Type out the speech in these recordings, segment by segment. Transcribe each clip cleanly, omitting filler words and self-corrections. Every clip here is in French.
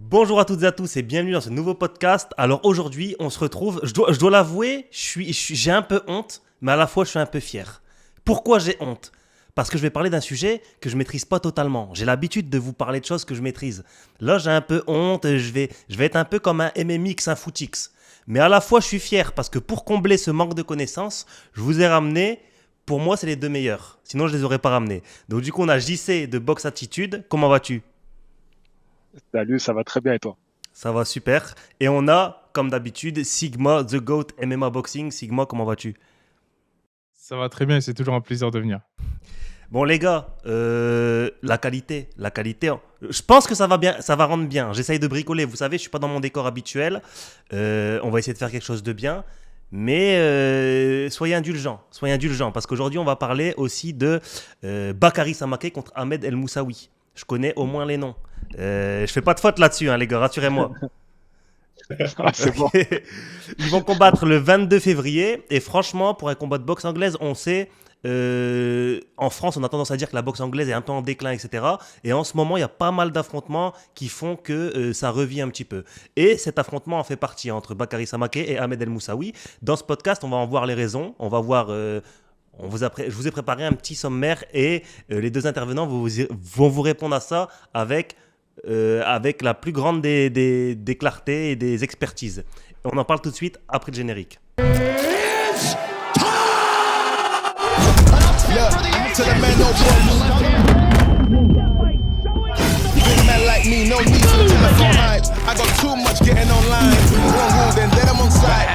Bonjour à toutes et à tous et bienvenue dans ce nouveau podcast. Alors aujourd'hui, on se retrouve, je dois l'avouer, j'ai un peu honte, mais à la fois je suis un peu fier. Pourquoi j'ai honte? Parce que je vais parler d'un sujet que je maîtrise pas totalement. J'ai l'habitude de vous parler de choses que je maîtrise. Là, j'ai un peu honte, je vais être un peu comme un MMX, un footix. Mais à la fois, je suis fier parce que pour combler ce manque de connaissances, je vous ai ramené, pour moi, c'est les deux meilleurs. Sinon, je les aurais pas ramenés. Donc du coup, on a JC de Box Attitude. Comment vas-tu? Salut, ça va très bien et toi? Ça va super. Et on a, comme d'habitude, Sigma, The GOAT MMA Boxing. Sigma, comment vas-tu? Ça va très bien et c'est toujours un plaisir de venir. Bon les gars, la qualité, je pense que ça va bien, ça va rendre bien. J'essaye de bricoler, vous savez, je suis pas dans mon décor habituel. On va essayer de faire quelque chose de bien. Mais soyez indulgents, parce qu'aujourd'hui on va parler aussi de Bakary Samaké contre Ahmed El Moussaoui. Je connais au moins les noms. Je fais pas de faute là-dessus, hein, les gars, rassurez-moi. Ah, c'est bon. Ils vont combattre le 22 février. Et franchement, pour un combat de boxe anglaise, on sait. En France, on a tendance à dire que la boxe anglaise est un peu en déclin, etc. Et en ce moment, il y a pas mal d'affrontements qui font que ça revit un petit peu. Et cet affrontement en fait partie entre Bakary Samaké et Ahmed El Moussaoui. Dans ce podcast, on va en voir les raisons. On va voir. Je vous ai préparé un petit sommaire et les deux intervenants vont vous répondre à ça avec la plus grande des clartés et des expertises. On en parle tout de suite après le générique. Look, to the man, no big man like me, no need for the telephone hype. I got too much getting online. One rule, then let 'em on side.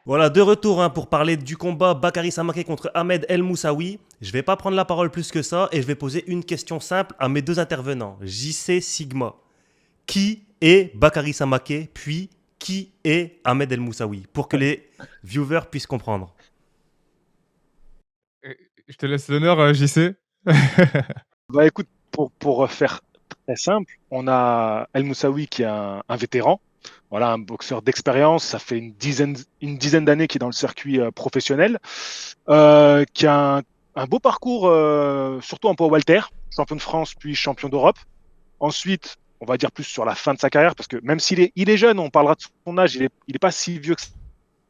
Voilà, de retour pour parler du combat Bakary Samaké contre Ahmed El Moussaoui. Je ne vais pas prendre la parole plus que ça et je vais poser une question simple à mes deux intervenants, JC Sigma. Qui est Bakary Samaké, puis qui est Ahmed El Moussaoui, pour que les viewers puissent comprendre. Je te laisse l'honneur, JC. Bah écoute, pour faire très simple, on a El Moussaoui qui est un vétéran, voilà, un boxeur d'expérience, ça fait une dizaine d'années qu'il est dans le circuit professionnel, qui a un beau parcours, surtout en poids welter, champion de France puis champion d'Europe. Ensuite, on va dire plus sur la fin de sa carrière, parce que même s'il est jeune, on parlera de son âge, il est pas si vieux que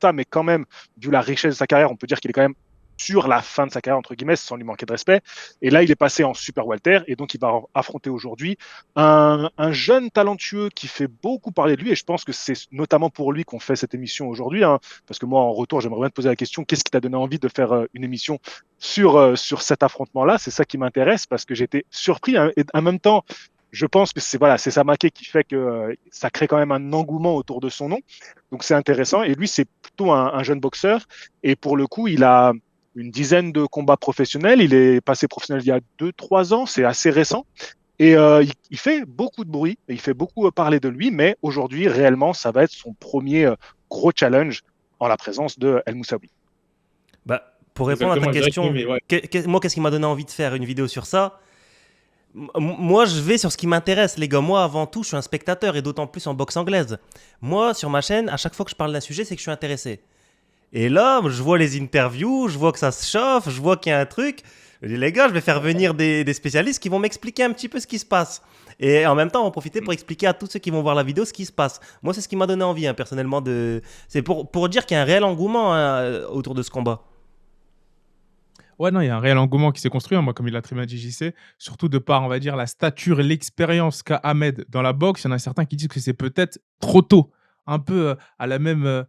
ça, mais quand même, vu la richesse de sa carrière, on peut dire qu'il est quand même sur la fin de sa carrière, entre guillemets, sans lui manquer de respect. Et là, il est passé en super welter, et donc il va affronter aujourd'hui un jeune talentueux qui fait beaucoup parler de lui, et je pense que c'est notamment pour lui qu'on fait cette émission aujourd'hui, hein, parce que moi, en retour, j'aimerais bien te poser la question, qu'est-ce qui t'a donné envie de faire une émission sur cet affrontement-là? C'est ça qui m'intéresse, parce que j'étais surpris, hein, et en même temps, je pense que c'est Samaké qui fait que ça crée quand même un engouement autour de son nom. Donc c'est intéressant. Et lui, c'est plutôt un jeune boxeur. Et pour le coup, il a une dizaine de combats professionnels. Il est passé professionnel il y a 2, 3 ans. C'est assez récent. Et il fait beaucoup de bruit. Et il fait beaucoup parler de lui. Mais aujourd'hui, réellement, ça va être son premier gros challenge en la présence de El Moussaoui. Bah, pour répondre à ta question, Ouais. moi, qu'est-ce qui m'a donné envie de faire une vidéo sur ça? Moi, je vais sur ce qui m'intéresse, les gars. Moi, avant tout, je suis un spectateur et d'autant plus en boxe anglaise. Moi, sur ma chaîne, à chaque fois que je parle d'un sujet, c'est que je suis intéressé. Et là, je vois les interviews, je vois que ça se chauffe, je vois qu'il y a un truc. Je dis, les gars, je vais faire venir des spécialistes qui vont m'expliquer un petit peu ce qui se passe. Et en même temps, on va profiter pour expliquer à tous ceux qui vont voir la vidéo ce qui se passe. Moi, c'est ce qui m'a donné envie, hein, personnellement. C'est pour dire qu'il y a un réel engouement, hein, autour de ce combat. Ouais, non, il y a un réel engouement qui s'est construit, hein, moi, comme il l'a très bien dit JC, surtout de par, on va dire, la stature et l'expérience qu'a Ahmed dans la boxe. Il y en a certains qui disent que c'est peut-être trop tôt. Un peu à la même,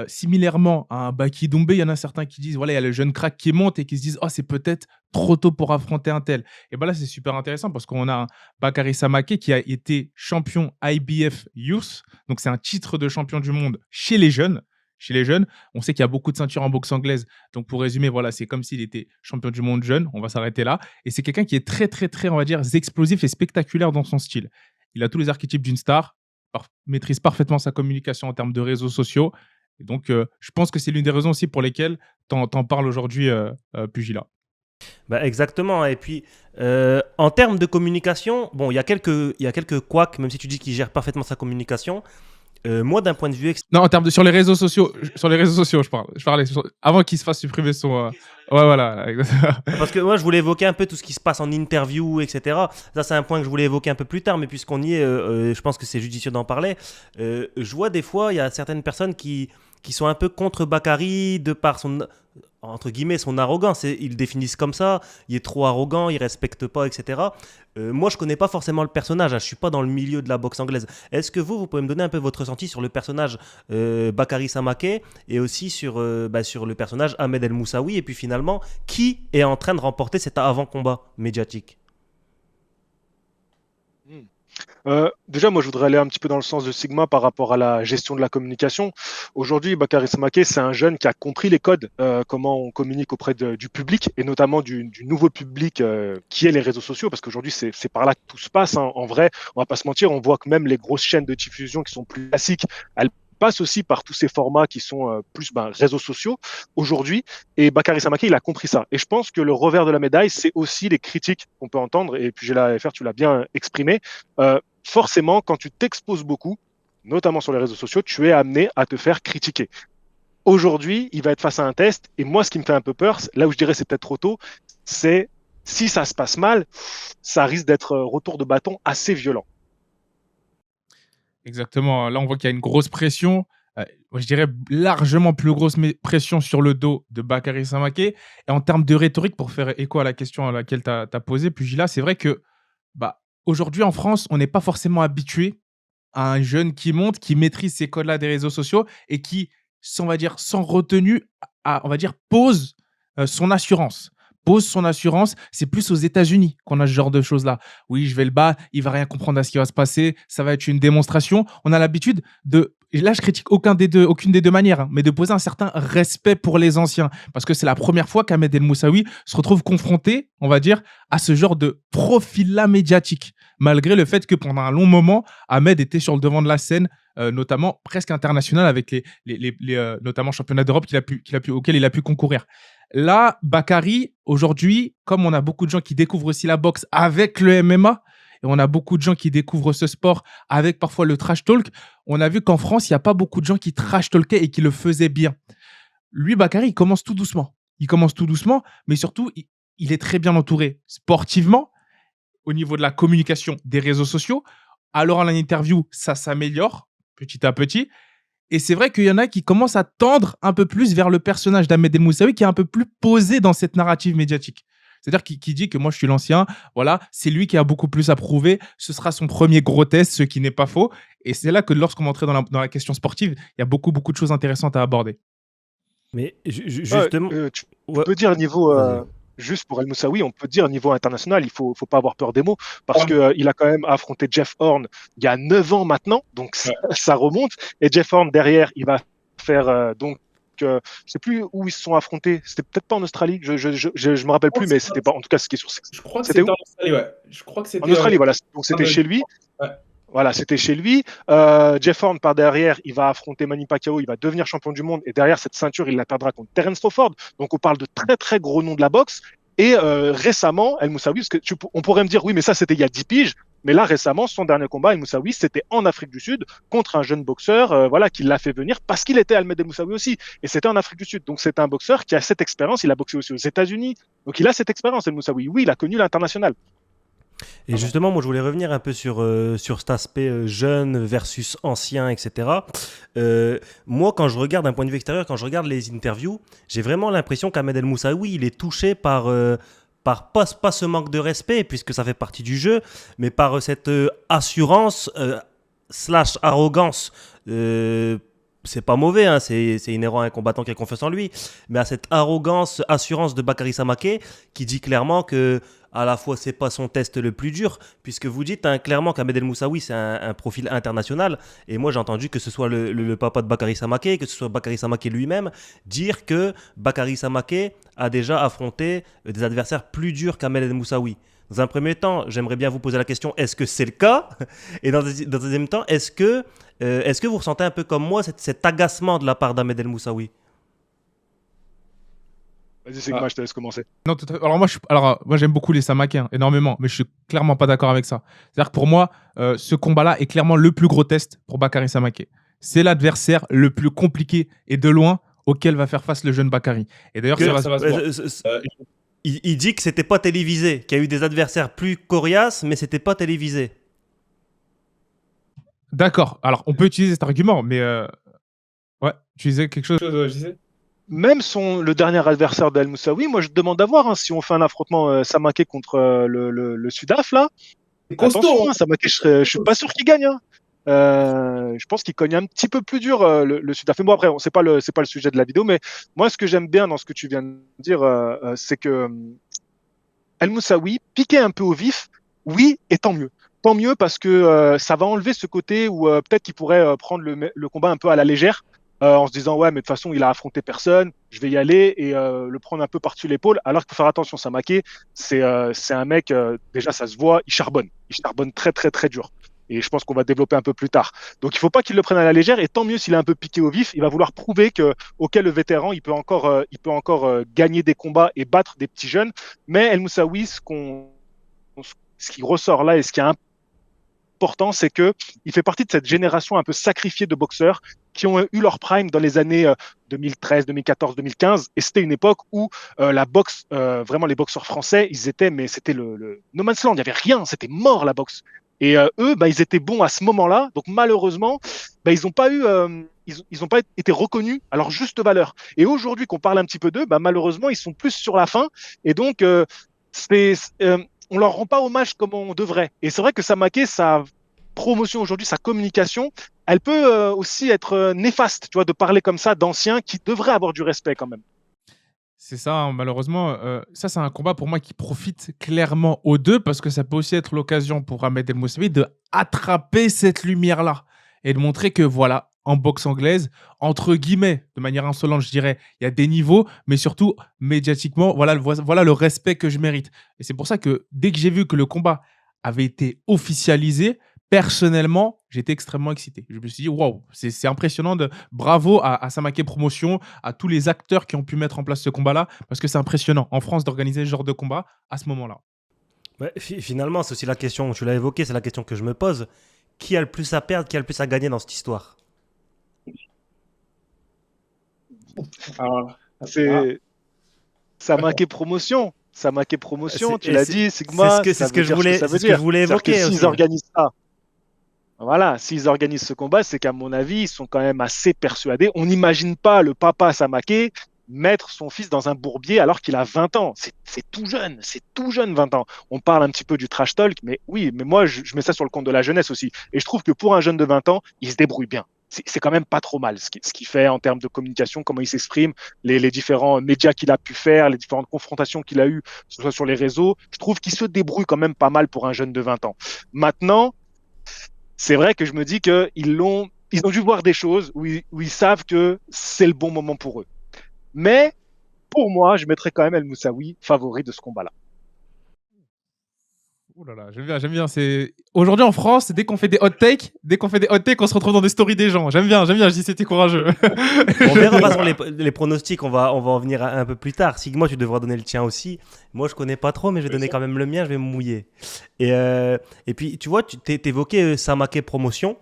similairement à un Baki Doumbé, il y en a certains qui disent, voilà, il y a le jeune crack qui monte et qui se disent, oh, c'est peut-être trop tôt pour affronter un tel. Et ben là, c'est super intéressant parce qu'on a un Bakary Samaké qui a été champion IBF Youth. Donc, c'est un titre de champion du monde chez les jeunes. Chez les jeunes, on sait qu'il y a beaucoup de ceintures en boxe anglaise. Donc, pour résumer, voilà, c'est comme s'il était champion du monde jeune. On va s'arrêter là. Et c'est quelqu'un qui est très, très, très, on va dire, explosif et spectaculaire dans son style. Il a tous les archétypes d'une star, maîtrise parfaitement sa communication en termes de réseaux sociaux. Et donc, je pense que c'est l'une des raisons aussi pour lesquelles t'en parles aujourd'hui, Pugilat. Bah, exactement. Et puis, en termes de communication, bon, il y a quelques couacs, même si tu dis qu'il gère parfaitement sa communication. Moi, d'un point de vue Non, en termes de sur les réseaux sociaux, je parle. Je parlais avant qu'il se fasse supprimer Ouais, voilà. Parce que moi, je voulais évoquer un peu tout ce qui se passe en interview, etc. Ça, c'est un point que je voulais évoquer un peu plus tard, mais puisqu'on y est, je pense que c'est judicieux d'en parler. Je vois des fois, il y a certaines personnes qui sont un peu contre Bakary de par son, entre guillemets, son arrogance. Ils le définissent comme ça. Il est trop arrogant, il respecte pas, etc. Moi, je connais pas forcément le personnage. Je suis pas dans le milieu de la boxe anglaise. Est-ce que vous pouvez me donner un peu votre ressenti sur le personnage Bakary Samaké et aussi sur le personnage Ahmed El Moussaoui et puis finalement, qui est en train de remporter cet avant-combat médiatique? Déjà, moi, je voudrais aller un petit peu dans le sens de Sigma par rapport à la gestion de la communication. Aujourd'hui, Bakary Samaké, c'est un jeune qui a compris les codes, comment on communique auprès du public et notamment du nouveau public qui est les réseaux sociaux, parce qu'aujourd'hui, c'est par là que tout se passe, hein. En vrai, on va pas se mentir, on voit que même les grosses chaînes de diffusion qui sont plus classiques, elles passent aussi par tous ces formats qui sont plus réseaux sociaux aujourd'hui. Et Bakary Samaké, il a compris ça. Et je pense que le revers de la médaille, c'est aussi les critiques qu'on peut entendre. Et puis, j'ai la FR, tu l'as bien exprimé. Forcément, quand tu t'exposes beaucoup, notamment sur les réseaux sociaux, tu es amené à te faire critiquer. Aujourd'hui, il va être face à un test. Et moi, ce qui me fait un peu peur, là où je dirais c'est peut-être trop tôt, c'est si ça se passe mal, ça risque d'être retour de bâton assez violent. Exactement. Là, on voit qu'il y a une grosse pression. Moi, je dirais largement plus grosse pression sur le dos de Bakary Samaké. Et en termes de rhétorique, pour faire écho à la question à laquelle tu as posé, Pugila, c'est vrai que aujourd'hui en France, on n'est pas forcément habitué à un jeune qui monte, qui maîtrise ces codes-là des réseaux sociaux et qui, on va dire, sans retenue, on va dire, pose son assurance. Pose son assurance, c'est plus aux États-Unis qu'on a ce genre de choses-là. Oui, je vais le battre, il va rien comprendre à ce qui va se passer, ça va être une démonstration. On a l'habitude et là je critique aucune des deux manières, hein, mais de poser un certain respect pour les anciens, parce que c'est la première fois qu'Ahmed El Moussaoui se retrouve confronté, on va dire, à ce genre de profil-là médiatique, malgré le fait que pendant un long moment, Ahmed était sur le devant de la scène, notamment presque international avec les notamment championnats d'Europe auxquels il a pu concourir. Là, Bakary, aujourd'hui, comme on a beaucoup de gens qui découvrent aussi la boxe avec le MMA, et on a beaucoup de gens qui découvrent ce sport avec parfois le trash talk, on a vu qu'en France, il n'y a pas beaucoup de gens qui trash talkaient et qui le faisaient bien. Lui, Bakary, il commence tout doucement. Mais surtout, il est très bien entouré sportivement, au niveau de la communication des réseaux sociaux. Alors, à l'interview, ça s'améliore petit à petit. Et c'est vrai qu'il y en a qui commencent à tendre un peu plus vers le personnage d'Ahmed El Moussaoui qui est un peu plus posé dans cette narrative médiatique. C'est-à-dire qui dit que moi, je suis l'ancien, voilà, c'est lui qui a beaucoup plus à prouver, ce sera son premier gros test, ce qui n'est pas faux. Et c'est là que lorsqu'on va entrer dans la question sportive, il y a beaucoup de choses intéressantes à aborder. Mais justement... Tu peux dire niveau... Juste pour El Moussaoui, on peut dire niveau international, il faut pas avoir peur des mots, parce qu'il a quand même affronté Jeff Horn il y a 9 ans maintenant, donc ça remonte. Et Jeff Horn, derrière, il va faire je sais plus où ils se sont affrontés. C'était peut-être pas en Australie, je me rappelle plus, mais c'était pas, en tout cas, ce qui est sur... Je crois que c'était en Australie, ouais. Je crois que c'était en Australie, voilà. Donc c'était chez lui. Ouais. Voilà, c'était chez lui. Jeff Horn, par derrière, il va affronter Manny Pacquiao, il va devenir champion du monde. Et derrière, cette ceinture, il la perdra contre Terence Crawford. Donc, on parle de très, très gros noms de la boxe. Et récemment, El Moussaoui, parce que on pourrait me dire, oui, mais ça, c'était il y a 10 piges. Mais là, récemment, son dernier combat, El Moussaoui, c'était en Afrique du Sud contre un jeune boxeur qui l'a fait venir parce qu'il était Ahmed El Moussaoui aussi. Et c'était en Afrique du Sud. Donc, c'est un boxeur qui a cette expérience. Il a boxé aussi aux États-Unis. Donc, il a cette expérience, El Moussaoui. Oui, il a connu l'international. Et justement, moi, je voulais revenir un peu sur cet aspect jeune versus ancien, etc. Moi, quand je regarde d'un point de vue extérieur, quand je regarde les interviews, j'ai vraiment l'impression qu'Ahmed El Moussaoui, il est touché par pas ce manque de respect, puisque ça fait partie du jeu, mais par cette assurance / arrogance. C'est pas mauvais, hein, c'est inhérent à un combattant qui a confiance en lui, mais à cette assurance de Bakary Samaké qui dit clairement que à la fois c'est pas son test le plus dur, puisque vous dites clairement qu'Ahmed El Moussaoui c'est un profil international, et moi j'ai entendu que ce soit le papa de Bakary Samaké, que ce soit Bakary Samaké lui-même, dire que Bakary Samaké a déjà affronté des adversaires plus durs qu'Ahmed El Moussaoui. Dans un premier temps, j'aimerais bien vous poser la question, est-ce que c'est le cas? Et dans un deuxième temps, est-ce que vous ressentez un peu comme moi cet agacement de la part d'Ahmed El Moussaoui? Vas-y, c'est que moi, je te laisse commencer. Non, alors moi j'aime beaucoup les Samaké, énormément, mais je suis clairement pas d'accord avec ça. C'est-à-dire que pour moi, ce combat-là est clairement le plus gros test pour Bakary Samaké. C'est l'adversaire le plus compliqué et de loin auquel va faire face le jeune Bakary. Et d'ailleurs, ça va Ça va se voir. Il dit que c'était pas télévisé, qu'il y a eu des adversaires plus coriaces, mais c'était pas télévisé. D'accord. Alors, on peut utiliser cet argument, mais ouais, tu disais quelque chose. Je sais. Même le dernier adversaire d'El Moussaoui, moi je demande à voir si on fait un affrontement Samaké contre le Sudaf là. C'est costaud. Attention, Samaké, je suis pas sûr qu'il gagne. Je pense qu'il cogne un petit peu plus dur le Sudaf. Mais bon, après, c'est pas le sujet de la vidéo, mais moi ce que j'aime bien dans ce que tu viens de dire, c'est que El Moussaoui piquait un peu au vif, oui, et tant mieux. Tant mieux parce que ça va enlever ce côté où peut-être qu'il pourrait prendre le combat un peu à la légère. En se disant ouais mais de toute façon il a affronté personne, je vais y aller et le prendre un peu par-dessus l'épaule, alors qu'il faut faire attention. Samaké, c'est un mec, déjà ça se voit, il charbonne très très très dur et je pense qu'on va développer un peu plus tard, donc il faut pas qu'il le prenne à la légère, et tant mieux s'il est un peu piqué au vif, il va vouloir prouver que ok, le vétéran il peut encore gagner des combats et battre des petits jeunes. Mais El Moussaoui, ce qui ressort là et ce qui est important, c'est que il fait partie de cette génération un peu sacrifiée de boxeurs qui ont eu leur prime dans les années 2013, 2014, 2015. Et c'était une époque où la boxe, vraiment les boxeurs français, c'était le no man's land, il n'y avait rien, c'était mort la boxe. Et eux, ils étaient bons à ce moment-là. Donc malheureusement, ils n'ont pas été reconnus à leur juste valeur. Et aujourd'hui qu'on parle un petit peu d'eux, malheureusement, ils sont plus sur la fin. Et donc, on leur rend pas hommage comme on devrait. Et c'est vrai que Samaké, sa promotion aujourd'hui, sa communication, elle peut aussi être néfaste, tu vois, de parler comme ça d'anciens qui devraient avoir du respect quand même. C'est ça, hein, malheureusement. Ça, c'est un combat pour moi qui profite clairement aux deux, parce que ça peut aussi être l'occasion pour Ahmed El Moussaoui de attraper cette lumière-là et de montrer que voilà, en boxe anglaise, entre guillemets, de manière insolente, je dirais, il y a des niveaux, mais surtout médiatiquement, voilà le respect que je mérite. Et c'est pour ça que dès que j'ai vu que le combat avait été officialisé, personnellement, j'étais extrêmement excité. Je me suis dit, waouh, c'est impressionnant. Bravo à Samaké Promotion, à tous les acteurs qui ont pu mettre en place ce combat-là, parce que c'est impressionnant en France d'organiser ce genre de combat à ce moment-là. Ouais, finalement, c'est aussi la question, tu l'as évoqué, c'est la question que je me pose. Qui a le plus à perdre, qui a le plus à gagner dans cette histoire? Alors, C'est Samaké Promotion. Samaké Promotion, tu Et l'as c'est- dit, Sigma. c'est ce que je voulais C'est-à-dire que évoquer s'ils aussi. organisent ça, voilà, s'ils organisent ce combat, c'est qu'à mon avis, ils sont quand même assez persuadés. On n'imagine pas le papa Samaké mettre son fils dans un bourbier alors qu'il a 20 ans. C'est tout jeune, 20 ans. On parle un petit peu du trash talk, mais oui, mais moi, je mets ça sur le compte de la jeunesse aussi. Et je trouve que pour un jeune de 20 ans, il se débrouille bien. C'est quand même pas trop mal ce qu'il fait en termes de communication, comment il s'exprime, les différents médias qu'il a pu faire, les différentes confrontations qu'il a eues, que ce soit sur les réseaux. Je trouve qu'il se débrouille quand même pas mal pour un jeune de 20 ans. Maintenant, c'est vrai que je me dis qu'ils ont dû voir des choses où ils savent que c'est le bon moment pour eux. Mais pour moi, je mettrais quand même El Moussaoui favori de ce combat-là. Ouh là là, j'aime bien. Aujourd'hui en France, dès qu'on fait des hot takes, on se retrouve dans des stories des gens. J'aime bien, je dis c'était courageux. On verra de toute façon les pronostics, on va en venir un peu plus tard. Sigma, tu devras donner le tien aussi. Moi, je connais pas trop, mais je vais donner quand même le mien, je vais me mouiller. Et puis, tu vois, tu t'évoquais Samaké Promotion.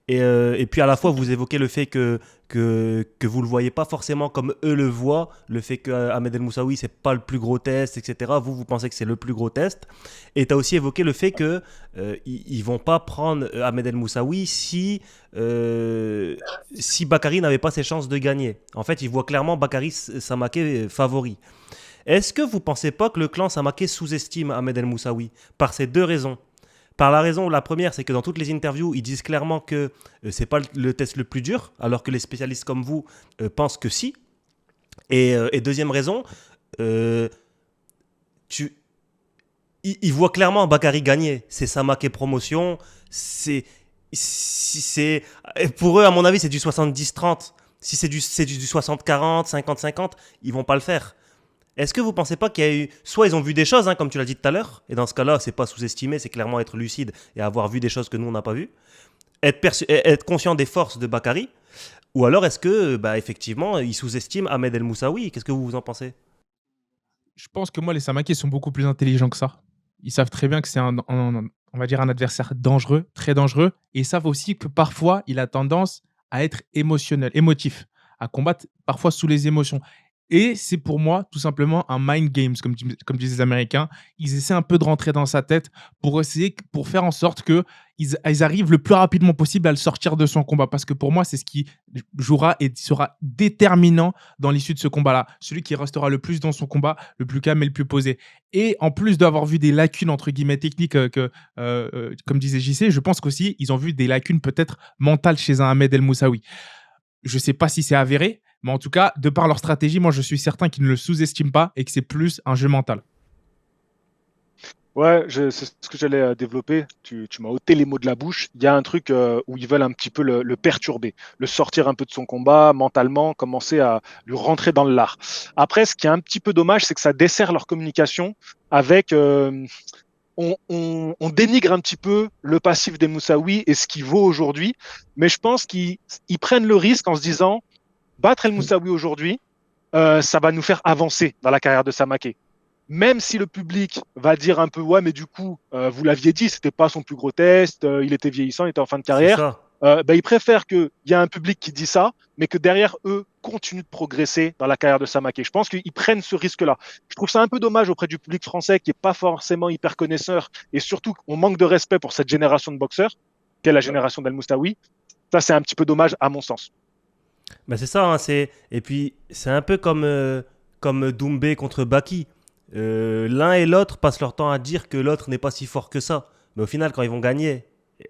Et puis à la fois, vous évoquez le fait que vous ne le voyez pas forcément comme eux le voient, le fait que Ahmed El Moussaoui, c'est pas le plus gros test, etc. Vous pensez que c'est le plus gros test. Et tu as aussi évoqué le fait que ils vont pas prendre Ahmed El Moussaoui si Bakary n'avait pas ses chances de gagner. En fait, ils voient clairement Bakary Samaké favori. Est-ce que vous pensez pas que le clan Samaké sous-estime Ahmed El Moussaoui par ces deux raisons? La première, c'est que dans toutes les interviews, ils disent clairement que c'est pas le test le plus dur, alors que les spécialistes comme vous pensent que si. Et deuxième raison, ils voient clairement Bakary gagner. C'est Samaké Promotion. Pour eux, à mon avis, c'est du 70-30. Si c'est du 60-40, 50-50, ils vont pas le faire. Est-ce que vous ne pensez pas qu'il y a eu... Soit ils ont vu des choses, comme tu l'as dit tout à l'heure, et dans ce cas-là, c'est pas sous-estimer, c'est clairement être lucide et avoir vu des choses que nous, on n'a pas vues. Être conscient des forces de Bakary. Ou alors est-ce que, effectivement, ils sous-estiment Ahmed El Moussaoui? Qu'est-ce que vous en pensez? Je pense que moi, les Samaké sont beaucoup plus intelligents que ça. Ils savent très bien que c'est on va dire un adversaire dangereux, très dangereux. Et ils savent aussi que parfois, il a tendance à être émotif, à combattre parfois sous les émotions. Et c'est pour moi tout simplement un mind games, comme disent les Américains. Ils essaient un peu de rentrer dans sa tête pour faire en sorte que ils arrivent le plus rapidement possible à le sortir de son combat. Parce que pour moi, c'est ce qui jouera et sera déterminant dans l'issue de ce combat-là. Celui qui restera le plus dans son combat, le plus calme et le plus posé. Et en plus d'avoir vu des lacunes, entre guillemets, techniques, comme disait JC, je pense qu'aussi, ils ont vu des lacunes peut-être mentales chez un Ahmed El Moussaoui. Je ne sais pas si c'est avéré, mais en tout cas, de par leur stratégie, moi, je suis certain qu'ils ne le sous-estiment pas et que c'est plus un jeu mental. Ouais, c'est ce que j'allais développer. Tu m'as ôté les mots de la bouche. Il y a un truc où ils veulent un petit peu le perturber, le sortir un peu de son combat mentalement, commencer à lui rentrer dans le lard. Après, ce qui est un petit peu dommage, c'est que ça dessert leur communication avec. On dénigre un petit peu le passif des Moussaoui et ce qu'il vaut aujourd'hui, mais je pense qu'ils prennent le risque en se disant battre El Moussaoui aujourd'hui, ça va nous faire avancer dans la carrière de Samaké. Même si le public va dire un peu ouais, mais du coup, vous l'aviez dit, c'était pas son plus gros test, il était vieillissant, il était en fin de C'est carrière. ça. Ils préfèrent qu'il y ait un public qui dit ça, mais que derrière eux continuent de progresser dans la carrière de Samaké. Je pense qu'ils prennent ce risque-là. Je trouve ça un peu dommage auprès du public français qui est pas forcément hyper connaisseur et surtout on manque de respect pour cette génération de boxeurs, qu'est la génération d'El Moussaoui. Ça, c'est un petit peu dommage à mon sens. Bah c'est ça, hein, et puis c'est un peu comme Doumbé contre Baki. L'un et l'autre passent leur temps à dire que l'autre n'est pas si fort que ça. Mais au final, quand ils vont gagner,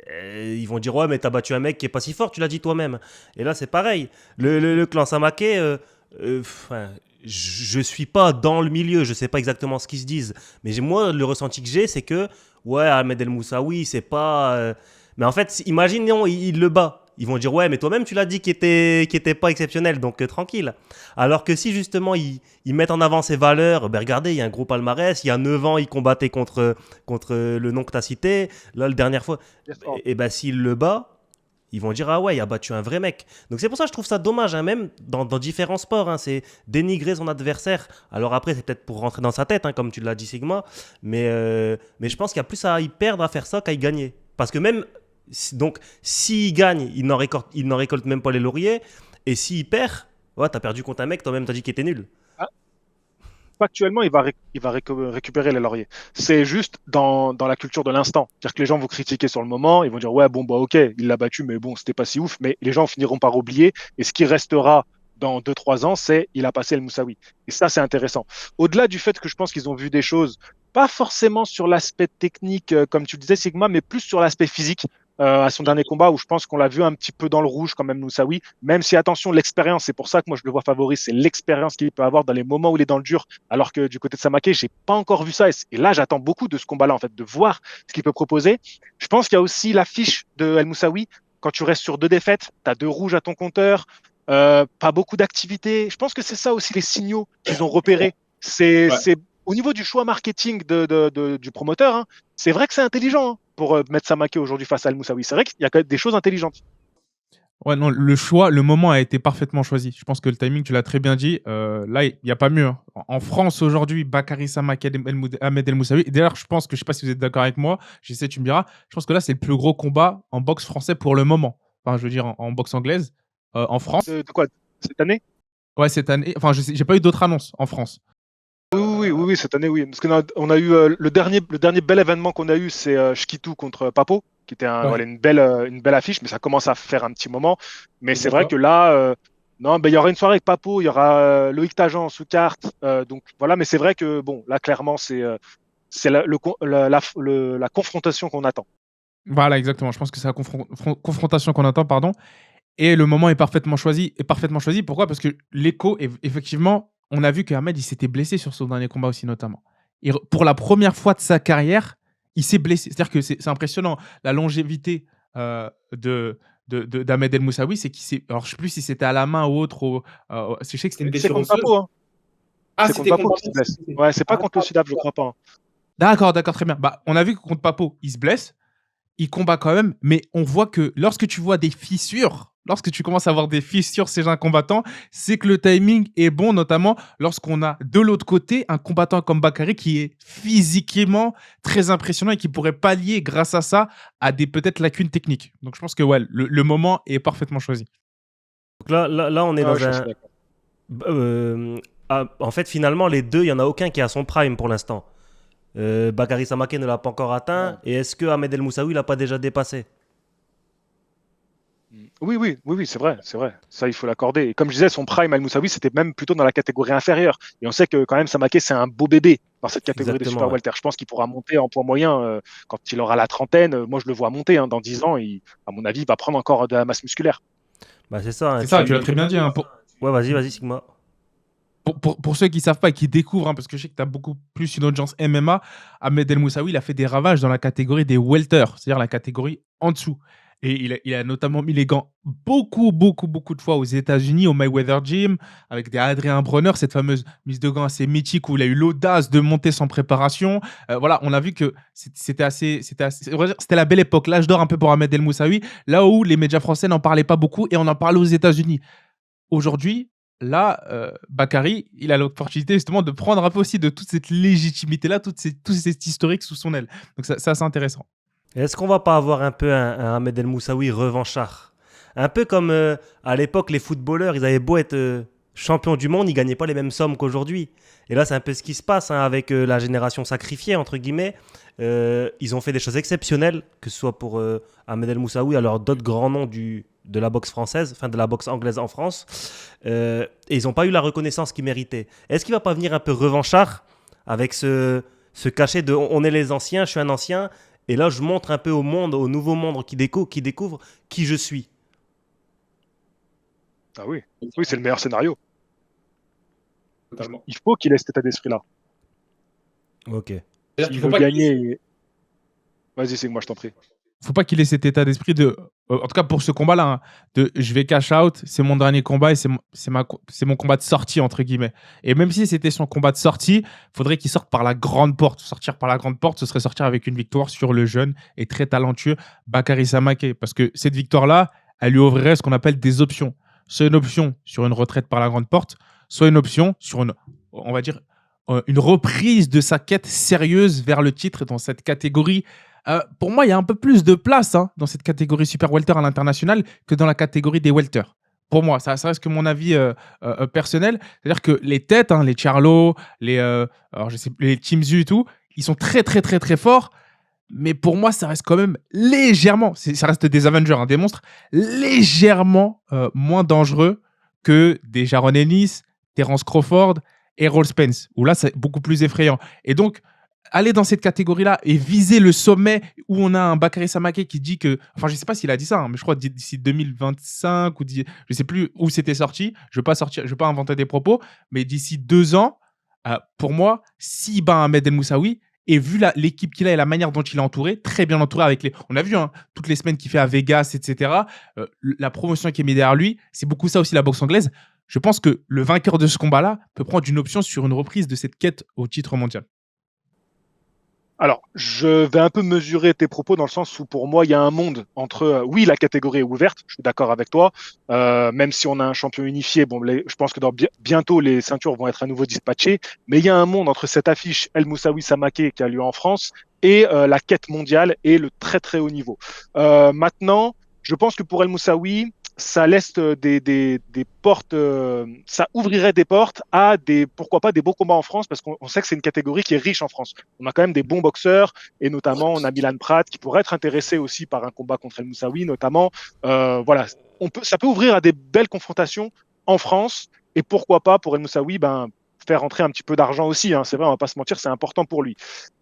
ils vont dire ouais, mais t'as battu un mec qui est pas si fort, tu l'as dit toi-même. Et là, c'est pareil. Le clan Samaké, je suis pas dans le milieu, je sais pas exactement ce qu'ils se disent. Mais moi, le ressenti que j'ai, c'est que ouais, Ahmed El Moussaoui, c'est pas. Mais en fait, imaginons, il le bat. Ils vont dire ouais, mais toi-même tu l'as dit qu'il était pas exceptionnel, donc tranquille. Alors que si justement ils mettent en avant ses valeurs, ben regardez, il y a un gros palmarès, il y a 9 ans il combattait contre le nom que tu as cité, là la dernière fois, et ben s'il le bat, ils vont dire ah ouais, il a battu un vrai mec. Donc c'est pour ça que je trouve ça dommage, hein, même dans différents sports, hein, c'est dénigrer son adversaire. Alors après c'est peut-être pour rentrer dans sa tête, hein, comme tu l'as dit Sigma, mais je pense qu'il y a plus à y perdre à faire ça qu'à y gagner. Parce que même donc, s'il gagne, il n'en récolte même pas les lauriers. Et s'il perd, ouais, t'as perdu contre un mec, toi-même t'as dit qu'il était nul. Factuellement, il va récupérer les lauriers. C'est juste dans la culture de l'instant. C'est-à-dire que les gens vont critiquer sur le moment, ils vont dire ouais, bon, bah ok, il l'a battu, mais bon, c'était pas si ouf. Mais les gens finiront par oublier. Et ce qui restera dans 2-3 ans, c'est il a passé El Moussaoui. Et ça, c'est intéressant. Au-delà du fait que je pense qu'ils ont vu des choses, pas forcément sur l'aspect technique, comme tu le disais, Sigma, mais plus sur l'aspect physique. À son dernier combat où je pense qu'on l'a vu un petit peu dans le rouge quand même Moussaoui, même si attention l'expérience, c'est pour ça que moi je le vois favori, c'est l'expérience qu'il peut avoir dans les moments où il est dans le dur, alors que du côté de Samaké, j'ai pas encore vu ça et là j'attends beaucoup de ce combat-là en fait, de voir ce qu'il peut proposer. Je pense qu'il y a aussi l'affiche de El Moussaoui, quand tu restes sur 2 défaites, tu as 2 rouges à ton compteur, pas beaucoup d'activité. Je pense que c'est ça aussi les signaux qu'ils ont repérés. C'est au niveau du choix marketing du promoteur, hein, c'est vrai que c'est intelligent, hein, pour mettre Samaké aujourd'hui face à El Moussaoui. C'est vrai qu'il y a quand même des choses intelligentes. Ouais, non, le moment a été parfaitement choisi. Je pense que le timing, tu l'as très bien dit. Là, il n'y a pas mieux, hein. En France, aujourd'hui, Bakary Samaké, Ahmed El Moussaoui. D'ailleurs, je pense que, je ne sais pas si vous êtes d'accord avec moi, j'essaie, tu me diras, je pense que là, c'est le plus gros combat en boxe français pour le moment. Enfin, je veux dire, en boxe anglaise, en France. De quoi? Cette année? Ouais, cette année. Enfin, j'ai pas eu d'autres annonces en France. Oui, cette année, oui. Parce qu'on a eu le dernier bel événement qu'on a eu, c'est Shkitu contre Papo, qui était voilà, une belle affiche, mais ça commence à faire un petit moment. Mais c'est vrai que là, non, il y aura une soirée avec Papo, il y aura Loïc Tajan sous carte. Donc voilà, mais c'est vrai que bon, là, clairement, c'est la confrontation qu'on attend. Voilà, exactement. Je pense que c'est la confrontation qu'on attend, pardon. Et le moment est parfaitement choisi. Pourquoi? Parce que l'écho, effectivement, on a vu qu'Ahmed, il s'était blessé sur son dernier combat aussi, notamment. Et pour la première fois de sa carrière, il s'est blessé. C'est-à-dire que c'est impressionnant. La longévité d'Ahmed El Moussaoui, c'est qu'il s'est. Alors, je ne sais plus si c'était à la main ou autre. Je sais que c'était une blessure contre Papo, hein. Ah, c'est contre Papo qui se blesse. Ouais, c'est pas contre le Sudaf, je crois pas, hein. D'accord, très bien. Bah, on a vu que contre Papo, il se blesse. Il combat quand même, mais on voit que lorsque tu vois des fissures, lorsque tu commences à voir des fissures chez un combattant, c'est que le timing est bon, notamment lorsqu'on a de l'autre côté un combattant comme Bakary qui est physiquement très impressionnant et qui pourrait pallier grâce à ça à des peut-être lacunes techniques. Donc je pense que ouais, le moment est parfaitement choisi. Donc là, on est Ouais, dans je suis assez un. d'accord. En fait, finalement, les deux, il n'y en a aucun qui est à son prime pour l'instant. Bakary Samaké ne l'a pas encore atteint. Non. Et est-ce que Ahmed El Moussaoui l'a pas déjà dépassé? Oui, c'est vrai, c'est vrai. Ça, il faut l'accorder. Et comme je disais, son prime, Al Moussaoui, c'était même plutôt dans la catégorie inférieure. Et on sait que quand même, Samaké, c'est un beau bébé dans cette catégorie des Exactement, super ouais. welter. Je pense qu'il pourra monter en poids moyen quand il aura la trentaine. Moi, je le vois monter. Dans 10 ans, à mon avis, il va prendre encore de la masse musculaire. Bah, c'est ça, hein, C'est ça, tu l'as très bien dit. Hein, Ouais, vas-y, Sigma. pour ceux qui ne savent pas et qui découvrent, hein, parce que je sais que tu as beaucoup plus une audience MMA, Ahmed El Moussaoui, il a fait des ravages dans la catégorie des welter, c'est-à-dire la catégorie en dessous. Et il a notamment mis les gants beaucoup de fois aux États-Unis, au Mayweather Gym, avec des Adrien Bronner, cette fameuse mise de gants assez mythique où il a eu l'audace de monter sans préparation. Voilà, on a vu que c'était la belle époque, l'âge d'or un peu pour Ahmed El Moussaoui, là où les médias français n'en parlaient pas beaucoup et on en parlait aux États-Unis. Aujourd'hui, là, Bakary, il a l'opportunité justement de prendre un peu aussi de toute cette légitimité-là, tout cet historique sous son aile. Donc c'est assez intéressant. Est-ce qu'on va pas avoir un peu un Ahmed El Moussaoui revanchard? Un peu comme à l'époque, les footballeurs, ils avaient beau être champions du monde, ils gagnaient pas les mêmes sommes qu'aujourd'hui. Et là, c'est un peu ce qui se passe hein, avec la génération sacrifiée, entre guillemets. Ils ont fait des choses exceptionnelles, que ce soit pour Ahmed El Moussaoui, alors d'autres grands noms de la boxe française, enfin de la boxe anglaise en France. Et ils n'ont pas eu la reconnaissance qu'ils méritaient. Est-ce qu'il va pas venir un peu revanchard avec ce cachet de on est les anciens, je suis un ancien, et là je montre un peu au monde, au nouveau monde qui découvre qui je suis. Ah oui, c'est le meilleur scénario. Totalement. Il faut qu'il ait cet état d'esprit-là. Ok. C'est-à-dire S'il qu'il faut veut pas qu'il- gagner. Vas-y, c'est moi, je t'en prie. Faut pas qu'il ait cet état d'esprit de, en tout cas pour ce combat-là, hein, de je vais cash out, c'est mon dernier combat et c'est mon combat de sortie entre guillemets. Et même si c'était son combat de sortie, faudrait qu'il sorte par la grande porte. Sortir par la grande porte, ce serait sortir avec une victoire sur le jeune et très talentueux Bakary Samaké, parce que cette victoire-là, elle lui ouvrirait ce qu'on appelle des options. Soit une option sur une retraite par la grande porte, soit une option sur on va dire, une reprise de sa quête sérieuse vers le titre dans cette catégorie. Pour moi, il y a un peu plus de place hein, dans cette catégorie super welter à l'international que dans la catégorie des welter. Pour moi, ça reste que mon avis personnel. C'est-à-dire que les têtes, hein, les Charlo, les Team Zu et tout, ils sont très forts. Mais pour moi, ça reste quand même légèrement, ça reste des Avengers, hein, des monstres, légèrement moins dangereux que des Jaron Ennis, Terence Crawford, Errol Spence, où là, c'est beaucoup plus effrayant. Et donc, aller dans cette catégorie-là et viser le sommet où on a un Bakary Samaké qui dit que, enfin, je sais pas s'il a dit ça, hein, mais je crois d'ici 2025 ou je sais plus où c'était sorti. Je veux pas inventer des propos, mais d'ici 2 ans, pour moi, si bat Ahmed El Moussaoui et vu l'équipe qu'il a et la manière dont il est entouré, très bien entouré avec on a vu hein, toutes les semaines qu'il fait à Vegas, etc. La promotion qui est mise derrière lui, c'est beaucoup ça aussi la boxe anglaise. Je pense que le vainqueur de ce combat-là peut prendre une option sur une reprise de cette quête au titre mondial. Alors, je vais un peu mesurer tes propos dans le sens où pour moi, il y a un monde entre, oui, la catégorie est ouverte, je suis d'accord avec toi, même si on a un champion unifié, bon, je pense que bientôt les ceintures vont être à nouveau dispatchées, mais il y a un monde entre cette affiche El Moussaoui Samaké qui a lieu en France et la quête mondiale et le très haut niveau. Maintenant, je pense que pour El Moussaoui, ça laisse des portes, ça ouvrirait des portes à pourquoi pas des beaux combats en France, parce qu'on sait que c'est une catégorie qui est riche en France. On a quand même des bons boxeurs, et notamment on a Milan Pratt qui pourrait être intéressé aussi par un combat contre El Moussaoui, notamment. Voilà, ça peut ouvrir à des belles confrontations en France, et pourquoi pas pour El Moussaoui, faire rentrer un petit peu d'argent aussi. Hein. C'est vrai, on va pas se mentir, c'est important pour lui.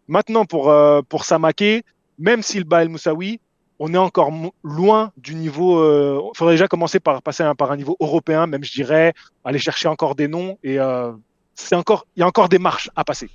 Maintenant, pour Samaké, même s'il bat El Moussaoui, on est encore loin du niveau. Il faudrait déjà commencer par passer par un niveau européen, même je dirais, aller chercher encore des noms. Et il y a encore des marches à passer.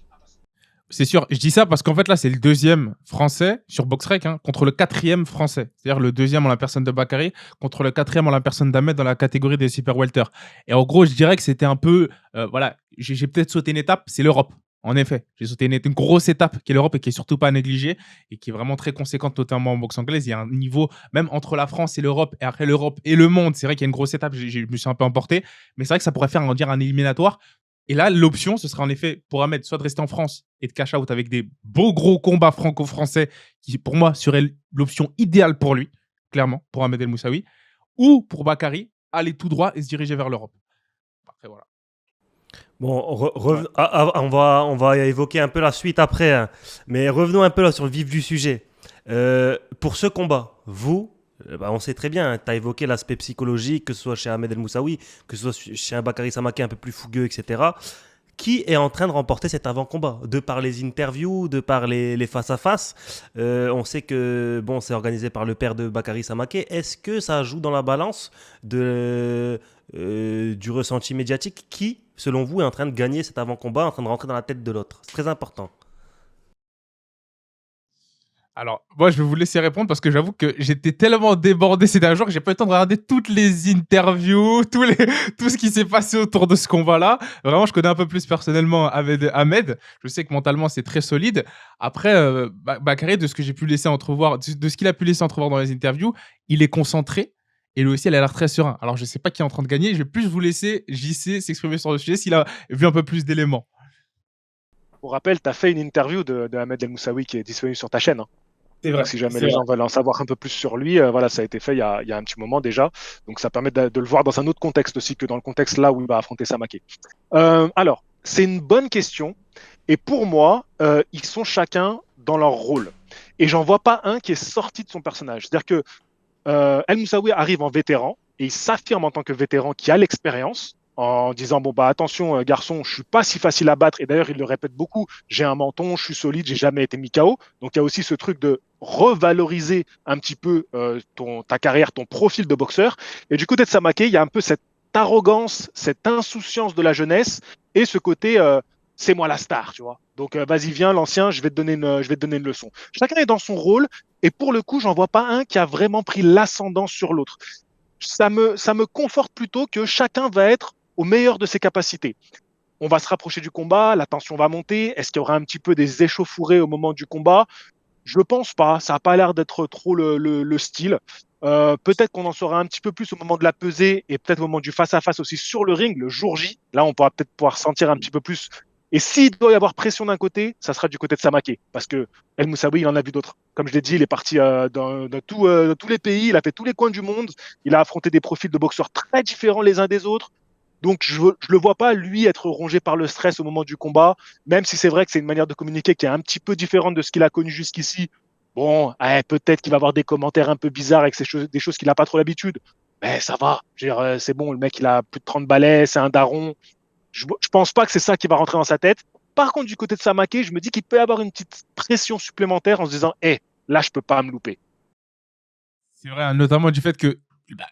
C'est sûr, je dis ça parce qu'en fait là c'est le deuxième français sur BoxRec hein, contre le 4e français. C'est-à-dire le deuxième en la personne de Bakary contre le 4e en la personne d'Ahmed dans la catégorie des super welter. Et en gros je dirais que c'était un peu, voilà, j'ai peut-être sauté une étape, c'est l'Europe. En effet, j'ai sauté une grosse étape qui est l'Europe et qui est surtout pas négligée et qui est vraiment très conséquente, notamment en boxe anglaise. Il y a un niveau, même entre la France et l'Europe, et après l'Europe et le monde, c'est vrai qu'il y a une grosse étape, je me suis un peu emporté, mais c'est vrai que ça pourrait faire, on va dire, un éliminatoire. Et là, l'option, ce serait en effet pour Ahmed, soit de rester en France et de cash out avec des beaux gros combats franco-français, qui pour moi serait l'option idéale pour lui, clairement, pour Ahmed El Moussaoui, ou pour Bakary, aller tout droit et se diriger vers l'Europe. Après, voilà. Bon, Ouais. on va évoquer un peu la suite après, hein. Mais revenons un peu là sur le vif du sujet. Pour ce combat, on sait très bien, tu as évoqué l'aspect psychologique, que ce soit chez Ahmed El Moussaoui, que ce soit chez un Bakary Samaké un peu plus fougueux, etc. Qui est en train de remporter cet avant-combat? De par les interviews, de par les face-à-face. On sait que bon, c'est organisé par le père de Bakary Samaké. Est-ce que ça joue dans la balance du ressenti médiatique? Qui, selon vous, est en train de gagner cet avant-combat, en train de rentrer dans la tête de l'autre? C'est très important. Alors, moi, je vais vous laisser répondre parce que j'avoue que j'étais tellement débordé ces derniers jours que j'ai pas eu le temps de regarder toutes les interviews, tout ce qui s'est passé autour de ce combat-là. Vraiment, je connais un peu plus personnellement Ahmed. Je sais que mentalement, c'est très solide. Après, Bakary, de ce que j'ai pu laisser entrevoir, de ce qu'il a pu laisser entrevoir dans les interviews, il est concentré. Et lui aussi, il a l'air très serein. Alors, je sais pas qui est en train de gagner. Je vais plus vous laisser JC s'exprimer sur le sujet s'il a vu un peu plus d'éléments. Pour rappel, tu as fait une interview de Ahmed El Moussaoui qui est disponible sur ta chaîne, hein. C'est vrai. Donc, si jamais C'est les vrai. gens veulent en savoir un peu plus sur lui, voilà, ça a été fait il y a un petit moment déjà. Donc, ça permet de le voir dans un autre contexte aussi que dans le contexte là où il va affronter Samaké. Alors, c'est une bonne question. Et pour moi, ils sont chacun dans leur rôle. Et j'en vois pas un qui est sorti de son personnage. C'est-à-dire que El Moussaoui arrive en vétéran et il s'affirme en tant que vétéran qui a l'expérience en disant bon bah attention garçon, je suis pas si facile à battre et d'ailleurs il le répète beaucoup, j'ai un menton, je suis solide, j'ai jamais été mis KO. Donc il y a aussi ce truc de revaloriser un petit peu ta carrière, ton profil de boxeur. Et du côté de Samaké, il y a un peu cette arrogance, cette insouciance de la jeunesse et ce côté c'est moi la star, tu vois. Donc vas-y viens l'ancien, je vais te donner une leçon. Chacun est dans son rôle. Et pour le coup, j'en vois pas un qui a vraiment pris l'ascendant sur l'autre. Ça me conforte plutôt que chacun va être au meilleur de ses capacités. On va se rapprocher du combat, la tension va monter. Est-ce qu'il y aura un petit peu des échauffourées au moment du combat? Je ne pense pas. Ça n'a pas l'air d'être trop le style. Peut-être qu'on en saura un petit peu plus au moment de la pesée et peut-être au moment du face-à-face aussi sur le ring, le jour J. Là, on pourra peut-être pouvoir sentir un petit peu plus. Et s'il doit y avoir pression d'un côté, ça sera du côté de Samaké. Parce que El Moussaoui, il en a vu d'autres. Comme je l'ai dit, il est parti dans tous les pays, il a fait tous les coins du monde. Il a affronté des profils de boxeurs très différents les uns des autres. Donc, je ne le vois pas, lui, être rongé par le stress au moment du combat, même si c'est vrai que c'est une manière de communiquer qui est un petit peu différente de ce qu'il a connu jusqu'ici. Bon, peut-être qu'il va avoir des commentaires un peu bizarres avec des choses qu'il n'a pas trop l'habitude. Mais ça va. Je veux dire, c'est bon, le mec, il a plus de 30 balais, c'est un daron. Je ne pense pas que c'est ça qui va rentrer dans sa tête. Par contre, du côté de Samaké, je me dis qu'il peut y avoir une petite pression supplémentaire en se disant là, je ne peux pas me louper. C'est vrai, hein, notamment du fait que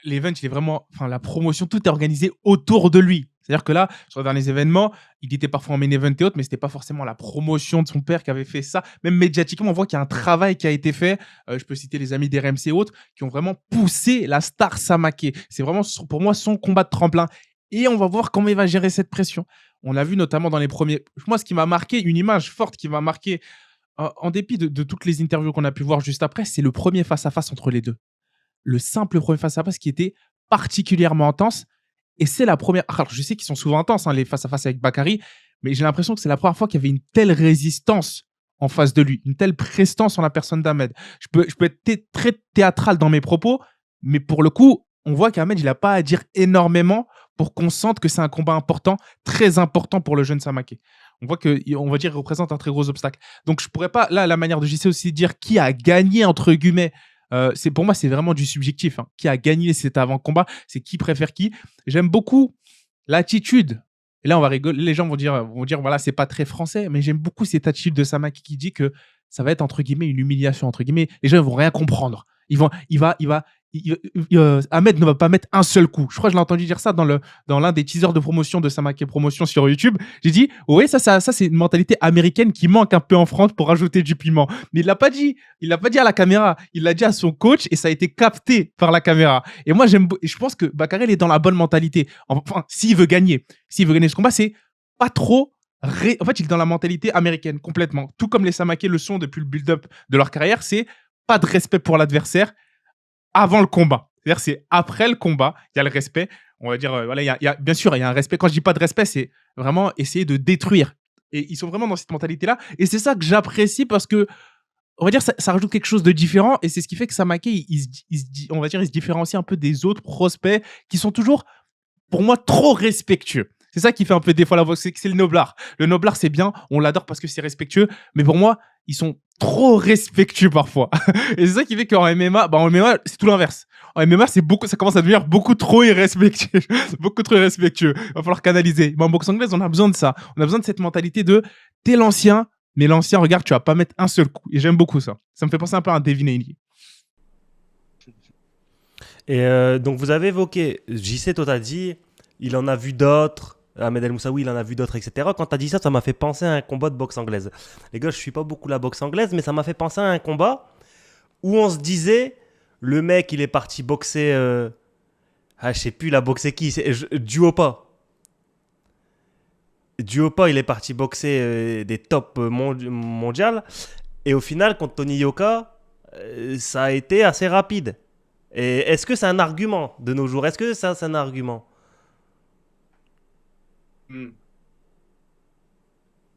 l'event, il est vraiment, enfin, la promotion, tout est organisé autour de lui. C'est-à-dire que là, sur les derniers événements, il était parfois en main event et autres, mais c'était pas forcément la promotion de son père qui avait fait ça. Même médiatiquement, on voit qu'il y a un travail qui a été fait. Je peux citer les amis d'RMC et autres qui ont vraiment poussé la star Samaké. C'est vraiment, pour moi, son combat de tremplin. Et on va voir comment il va gérer cette pression. On l'a vu notamment dans les premiers. Moi, ce qui m'a marqué, une image forte qui m'a marqué, en dépit de toutes les interviews qu'on a pu voir juste après, c'est le premier face-à-face entre les deux. Le simple premier face-à-face qui était particulièrement intense. Et c'est la première. Alors, je sais qu'ils sont souvent intenses, hein, les face-à-face avec Bakary, mais j'ai l'impression que c'est la première fois qu'il y avait une telle résistance en face de lui, une telle prestance en la personne d'Ahmed. Je peux être très théâtral dans mes propos, mais pour le coup, on voit qu'Ahmed, il n'a pas à dire énormément pour qu'on sente que c'est un combat important, très important pour le jeune Samaké. On voit qu'on va dire, il représente un très gros obstacle. Donc, je pourrais pas, là, la manière de JC aussi dire qui a gagné, entre guillemets, pour moi, c'est vraiment du subjectif, hein. Qui a gagné cet avant-combat, c'est qui préfère qui. J'aime beaucoup l'attitude. Et là, on va rigoler. Les gens vont dire voilà, c'est pas très français, mais j'aime beaucoup cette attitude de Samaké qui dit que ça va être entre guillemets une humiliation, entre guillemets. Les gens ne vont rien comprendre. Ahmed ne va pas mettre un seul coup. Je crois que je l'ai entendu dire ça dans l'un des teasers de promotion de Samaké Promotion sur YouTube. J'ai dit, oui, ça c'est une mentalité américaine qui manque un peu en France pour rajouter du piment. Mais il l'a pas dit. Il l'a pas dit à la caméra. Il l'a dit à son coach et ça a été capté par la caméra. Et moi, je pense que Bakary, il est dans la bonne mentalité. Enfin, s'il veut gagner ce combat, c'est pas trop. En fait, il est dans la mentalité américaine complètement. Tout comme les Samaké le sont depuis le build-up de leur carrière, c'est pas de respect pour l'adversaire avant le combat. C'est-à-dire, c'est après le combat, il y a le respect. On va dire, voilà, bien sûr, il y a un respect. Quand je dis pas de respect, c'est vraiment essayer de détruire. Et ils sont vraiment dans cette mentalité-là. Et c'est ça que j'apprécie parce que on va dire, ça rajoute quelque chose de différent et c'est ce qui fait que Samake, on va dire, il se différencie un peu des autres prospects qui sont toujours, pour moi, trop respectueux. C'est ça qui fait un peu des fois la boxe, c'est le noblard. Le noblard, c'est bien, on l'adore parce que c'est respectueux, mais pour moi, ils sont trop respectueux parfois. Et c'est ça qui fait qu'en MMA, en MMA, c'est tout l'inverse. En MMA, ça commence à devenir beaucoup trop irrespectueux. Beaucoup trop irrespectueux. Il va falloir canaliser. Mais en boxe anglaise, on a besoin de ça. On a besoin de cette mentalité de t'es l'ancien, mais l'ancien, regarde, tu vas pas mettre un seul coup. Et j'aime beaucoup ça. Ça me fait penser un peu à un Devin Haney. Et donc, vous avez évoqué, JC, toi, t'as dit, il en a vu d'autres. Ahmed El Moussaoui, il en a vu d'autres, etc. Quand t'as dit ça, ça m'a fait penser à un combat de boxe anglaise. Les gars, je suis pas beaucoup la boxe anglaise, mais ça m'a fait penser à un combat où on se disait, le mec, il est parti boxer. Je sais plus, il a boxé qui? Duopa. Duopa, il est parti boxer des tops mondiales. Et au final, contre Tony Yoka, ça a été assez rapide. Et est-ce que c'est un argument de nos jours? Est-ce que ça, c'est un argument?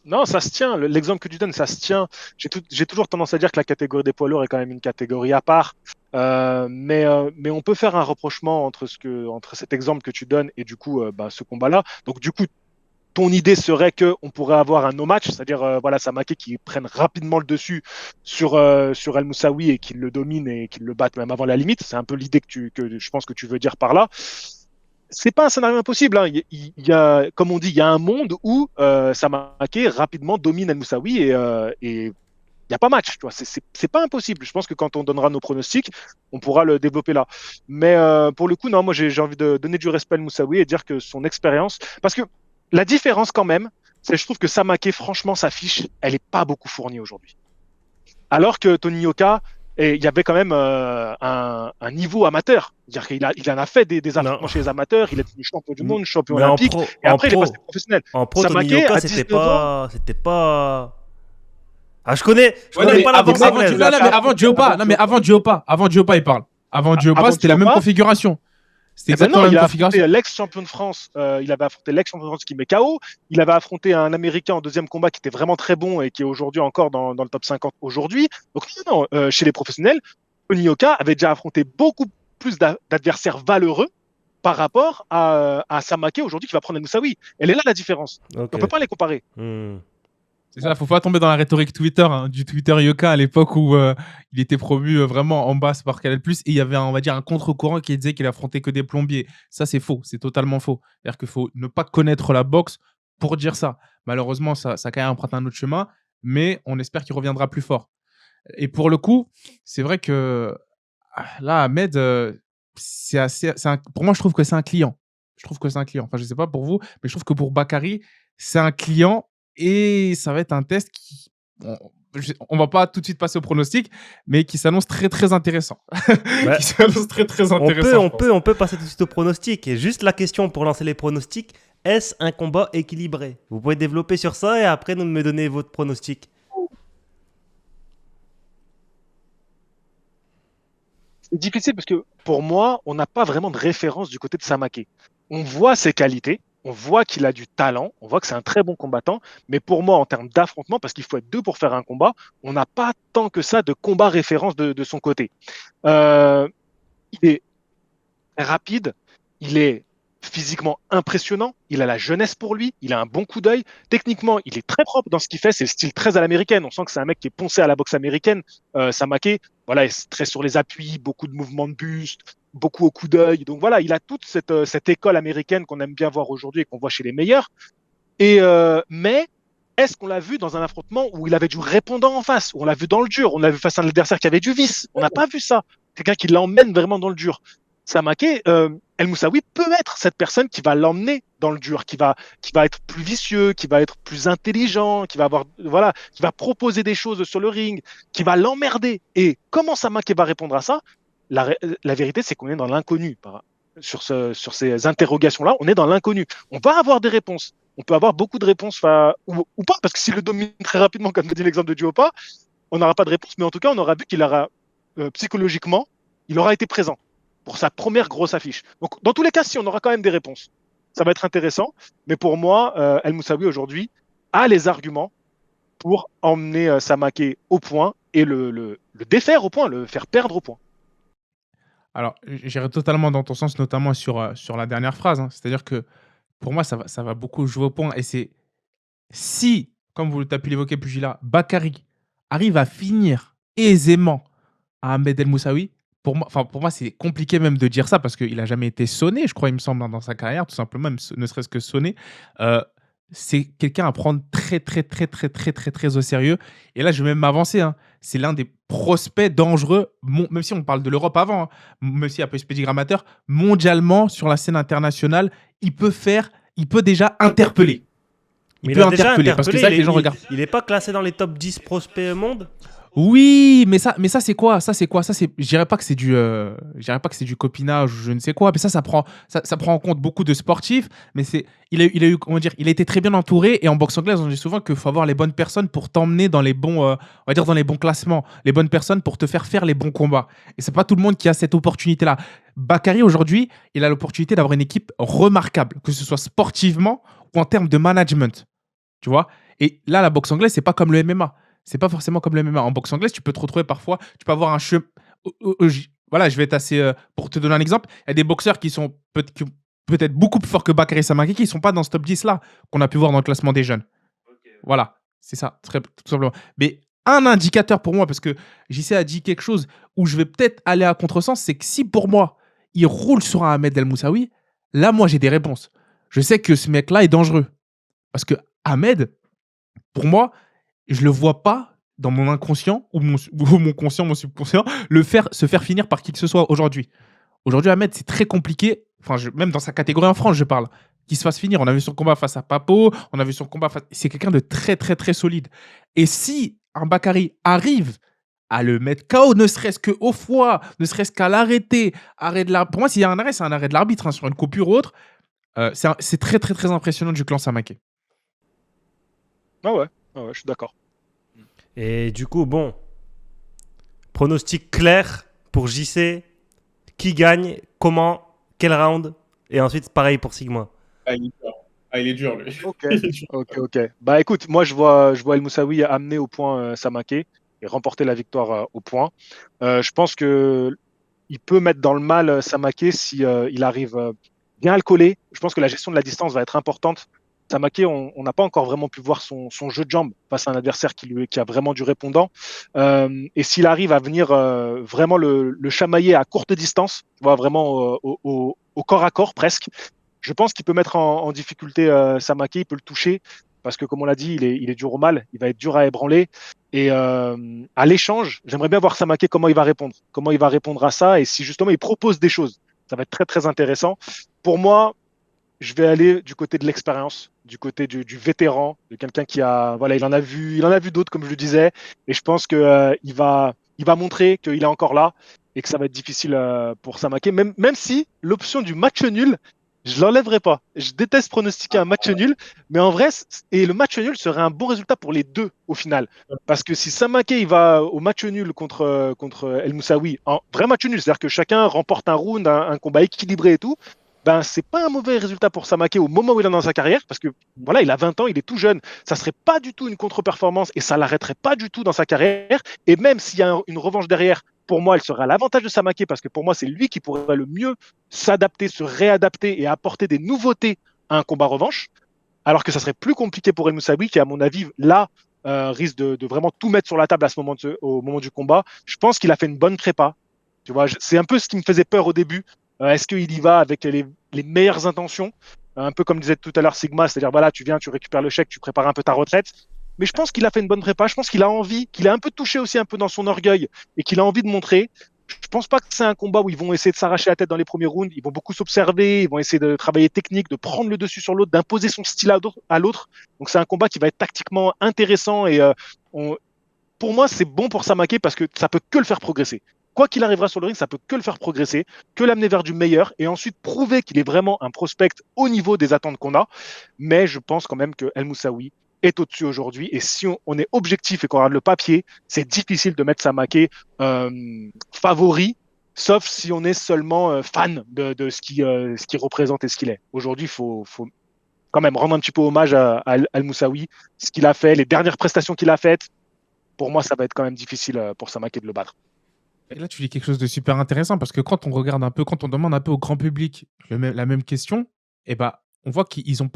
Non, ça se tient. L'exemple que tu donnes, ça se tient. J'ai toujours tendance à dire que la catégorie des poids lourds est quand même une catégorie à part. Mais on peut faire un rapprochement entre cet exemple que tu donnes et du coup ce combat-là. Donc du coup, ton idée serait qu'on pourrait avoir un no match, c'est-à-dire voilà, Samake qui prenne rapidement le dessus sur El Moussaoui et qu'il le domine et qu'il le batte même avant la limite. C'est un peu l'idée que je pense que tu veux dire par là. C'est pas un scénario impossible. Hein. Il y a, comme on dit, il y a un monde où Samake rapidement domine El Moussaoui et il n'y a pas match. Tu vois. C'est pas impossible. Je pense que quand on donnera nos pronostics, on pourra le développer là. Mais pour le coup, non, moi j'ai envie de donner du respect à El Moussaoui et dire que son expérience. Parce que la différence, quand même, c'est je trouve que Samake, franchement, sa fiche, elle n'est pas beaucoup fournie aujourd'hui. Alors que Tony Yoka, il y avait quand même un niveau amateur. C'est-à-dire qu'il en a fait des affrontements chez les amateurs, il est devenu champion du monde, champion Mais olympique, et après il est passé professionnel. En pro, Tony Samake, Yoka, à c'était 19 ans, pas. Ah, je connais Ouais, pas la boxe anglaise. Avant Duopa, il parle. Avant Duopa, c'était la même configuration. C'était exactement la même configuration. Il a affronté l'ex-champion de France. Il avait affronté l'ex-champion de France qui met KO. Il avait affronté un Américain en deuxième combat qui était vraiment très bon et qui est aujourd'hui encore dans le top 50 aujourd'hui. Donc non, chez les professionnels, Tony Yoka avait déjà affronté beaucoup plus d'adversaires valeureux par rapport à Samake aujourd'hui qui va prendre El Moussaoui. Elle est là la différence. Okay. On peut pas les comparer. C'est ça, faut pas tomber dans la rhétorique Twitter, du Twitter Yoka à l'époque où il était promu vraiment en basse par Canal+, et il y avait on va dire un contre-courant qui disait qu'il affrontait que des plombiers. Ça, c'est faux, c'est totalement faux. C'est-à-dire qu'il faut ne pas connaître la boxe pour dire ça. Malheureusement, ça quand même emprunte un autre chemin, mais on espère qu'il reviendra plus fort. Et pour le coup, c'est vrai que là, Ahmed, pour moi, je trouve que c'est un client. Enfin, je sais pas pour vous, mais je trouve que pour Bakary, c'est un client. Et ça va être un test qui, on va pas tout de suite passer au pronostic, mais qui s'annonce très très intéressant. Ouais. Qui s'annonce très très intéressant. On peut passer tout de suite au pronostic. Et juste la question pour lancer les pronostics, est-ce un combat équilibré? Vous pouvez développer sur ça et après nous me donner votre pronostic. C'est difficile parce que pour moi, on n'a pas vraiment de référence du côté de Samake. On voit ses qualités. On voit qu'il a du talent, on voit que c'est un très bon combattant, mais pour moi, en termes d'affrontement, parce qu'il faut être deux pour faire un combat, on n'a pas tant que ça de combat référence de son côté. Il est rapide, il est physiquement impressionnant, il a la jeunesse pour lui, il a un bon coup d'œil. Techniquement, il est très propre dans ce qu'il fait, c'est le style très à l'américaine. On sent que c'est un mec qui est poncé à la boxe américaine. Samake, voilà, il est très sur les appuis, beaucoup de mouvements de buste, beaucoup au coup d'œil. Donc voilà, il a toute cette école américaine qu'on aime bien voir aujourd'hui et qu'on voit chez les meilleurs. Mais est-ce qu'on l'a vu dans un affrontement où il avait du répondant en face, où on l'a vu dans le dur, on l'a vu face à un adversaire qui avait du vice? On n'a pas vu ça. Quelqu'un qui l'emmène vraiment dans le dur. Samake, El Moussaoui peut être cette personne qui va l'emmener dans le dur, qui va être plus vicieux, qui va être plus intelligent, qui va proposer des choses sur le ring, qui va l'emmerder. Et comment Samake va répondre à ça? La vérité, c'est qu'on est dans l'inconnu. Sur ces interrogations-là, on est dans l'inconnu. On va avoir des réponses. On peut avoir beaucoup de réponses ou pas, parce que s'il le domine très rapidement, comme dit l'exemple de Duopa, on n'aura pas de réponse, mais en tout cas, on aura vu qu'il aura psychologiquement, il aura été présent pour sa première grosse affiche. Donc, dans tous les cas, si on aura quand même des réponses, ça va être intéressant. Mais pour moi, El Moussaoui aujourd'hui a les arguments pour emmener Samake au point et le défaire au point, le faire perdre au point. Alors, j'irai totalement dans ton sens, notamment sur la dernière phrase, hein. C'est-à-dire que pour moi, ça va beaucoup jouer au point. Et c'est si, comme vous t'as pu l'évoquer, Pugila, Bakary arrive à finir aisément à Ahmed El Moussaoui, pour moi, c'est compliqué même de dire ça parce qu'il n'a jamais été sonné, je crois, il me semble, hein, dans sa carrière, tout simplement, même ne serait-ce que sonné. Euh, c'est quelqu'un à prendre très, très, très, très, très, très, très au sérieux. Et là, je vais même m'avancer, hein. C'est l'un des prospects dangereux, même si on parle de l'Europe avant, hein, même s'il y a peu pédigrammateur, mondialement, sur la scène internationale, il peut déjà interpeller. Mais Il il peut a déjà interpeller parce que c'est ça que les gens regardent. il est pas classé dans les top 10 prospects monde. Oui, mais ça c'est quoi? Ça c'est quoi? Ça c'est, je dirais pas que c'est je dirais pas que c'est du copinage ou je ne sais quoi, mais ça prend en compte beaucoup de sportifs, mais il a eu, comment dire, il a été très bien entouré et en boxe anglaise, on dit souvent qu'il faut avoir les bonnes personnes pour t'emmener dans les bons, on va dire dans les bons classements, les bonnes personnes pour te faire les bons combats. Et c'est pas tout le monde qui a cette opportunité-là. Bakary aujourd'hui, il a l'opportunité d'avoir une équipe remarquable, que ce soit sportivement ou en termes de management. Tu vois? Et là, la boxe anglaise, c'est pas comme le MMA. C'est pas forcément comme le MMA. En boxe anglaise, tu peux te retrouver parfois, tu peux avoir un chemin. Voilà, je vais être assez. Pour te donner un exemple, il y a des boxeurs qui sont peut-être beaucoup plus forts que Bakary Samaki qui ne sont pas dans ce top 10 là, qu'on a pu voir dans le classement des jeunes. Voilà, c'est ça, tout simplement. Mais un indicateur pour moi, parce que JC a dit quelque chose où je vais peut-être aller à contresens, c'est que si pour moi, il roule sur un Ahmed El Moussaoui, là, moi, j'ai des réponses. Je sais que ce mec-là est dangereux. Parce que Ahmed, pour moi, je le vois pas dans mon inconscient ou mon conscient, mon subconscient, se faire finir par qui que ce soit aujourd'hui. Aujourd'hui, Ahmed, c'est très compliqué, enfin, même dans sa catégorie en France, je parle, qu'il se fasse finir. On a vu son combat face à Papo, on a vu son combat face. C'est quelqu'un de très, très, très solide. Et si un Bakary arrive à le mettre KO, ne serait-ce qu'au foie, ne serait-ce qu'à l'arrêter, pour moi, s'il y a un arrêt, c'est un arrêt de l'arbitre, hein, sur une coupure ou autre. C'est très, très, très impressionnant du clan Samaké. Ah ouais, je suis d'accord. Et du coup, bon, pronostic clair pour JC. Qui gagne, comment, quel round, et ensuite pareil pour Sigma. Il est dur, lui. Ok, Il est dur. ok. Bah écoute, moi je vois El Moussaoui amener au point Samaké et remporter la victoire au point. Je pense que il peut mettre dans le mal Samaké si il arrive bien à le coller. Je pense que la gestion de la distance va être importante. Samaké, on n'a pas encore vraiment pu voir son jeu de jambes face à un adversaire qui a vraiment du répondant. Et s'il arrive à venir vraiment le chamailler à courte distance, tu vois, vraiment au corps à corps presque, je pense qu'il peut mettre en difficulté Samaké, il peut le toucher, parce que comme on l'a dit, il est dur au mal, il va être dur à ébranler. Et à l'échange, j'aimerais bien voir Samaké comment il va répondre à ça, et si justement il propose des choses. Ça va être très très intéressant. Pour moi, je vais aller du côté de l'expérience, du côté du vétéran, de quelqu'un qui a, voilà, il en a vu d'autres, comme je le disais, et je pense que il va montrer qu'il est encore là et que ça va être difficile pour Samaké, même si l'option du match nul, je l'enlèverai pas. Je déteste pronostiquer un match nul, mais en vrai, et le match nul serait un bon résultat pour les deux au final, parce que si Samaké il va au match nul contre El Moussaoui, en vrai match nul, c'est-à-dire que chacun remporte un round, un combat équilibré et tout. Ben, c'est pas un mauvais résultat pour Samaké au moment où il est dans sa carrière, parce que voilà, il a 20 ans, il est tout jeune. Ça serait pas du tout une contre-performance et ça l'arrêterait pas du tout dans sa carrière. Et même s'il y a une revanche derrière, pour moi, elle serait à l'avantage de Samaké, parce que pour moi, c'est lui qui pourrait le mieux s'adapter, se réadapter et apporter des nouveautés à un combat revanche. Alors que ça serait plus compliqué pour El Moussaoui, qui, à mon avis, là, risque de vraiment tout mettre sur la table au moment du combat. Je pense qu'il a fait une bonne prépa. Tu vois, c'est un peu ce qui me faisait peur au début. Est-ce qu'il y va avec les meilleures intentions, un peu comme disait tout à l'heure Sigma, c'est-à-dire voilà, tu viens, tu récupères le chèque, tu prépares un peu ta retraite. Mais je pense qu'il a fait une bonne prépa, je pense qu'il a envie, qu'il a un peu touché aussi un peu dans son orgueil et qu'il a envie de montrer. Je pense pas que c'est un combat où ils vont essayer de s'arracher la tête dans les premiers rounds, ils vont beaucoup s'observer, ils vont essayer de travailler technique, de prendre le dessus sur l'autre, d'imposer son style à l'autre. Donc c'est un combat qui va être tactiquement intéressant et pour moi, c'est bon pour Samaké parce que ça peut que le faire progresser. Quoi qu'il arrivera sur le ring, ça peut que le faire progresser, que l'amener vers du meilleur et ensuite prouver qu'il est vraiment un prospect au niveau des attentes qu'on a. Mais je pense quand même que El Moussaoui est au-dessus aujourd'hui. Et si on est objectif et qu'on regarde le papier, c'est difficile de mettre Samaké favori, sauf si on est seulement fan de ce qu'il représente et ce qu'il est. Aujourd'hui, il faut quand même rendre un petit peu hommage à El Moussaoui, ce qu'il a fait, les dernières prestations qu'il a faites. pour moi, ça va être quand même difficile pour Samake de le battre. Et là, tu dis quelque chose de super intéressant parce que quand on regarde un peu, quand on demande un peu au grand public la même question, eh ben, on voit ils font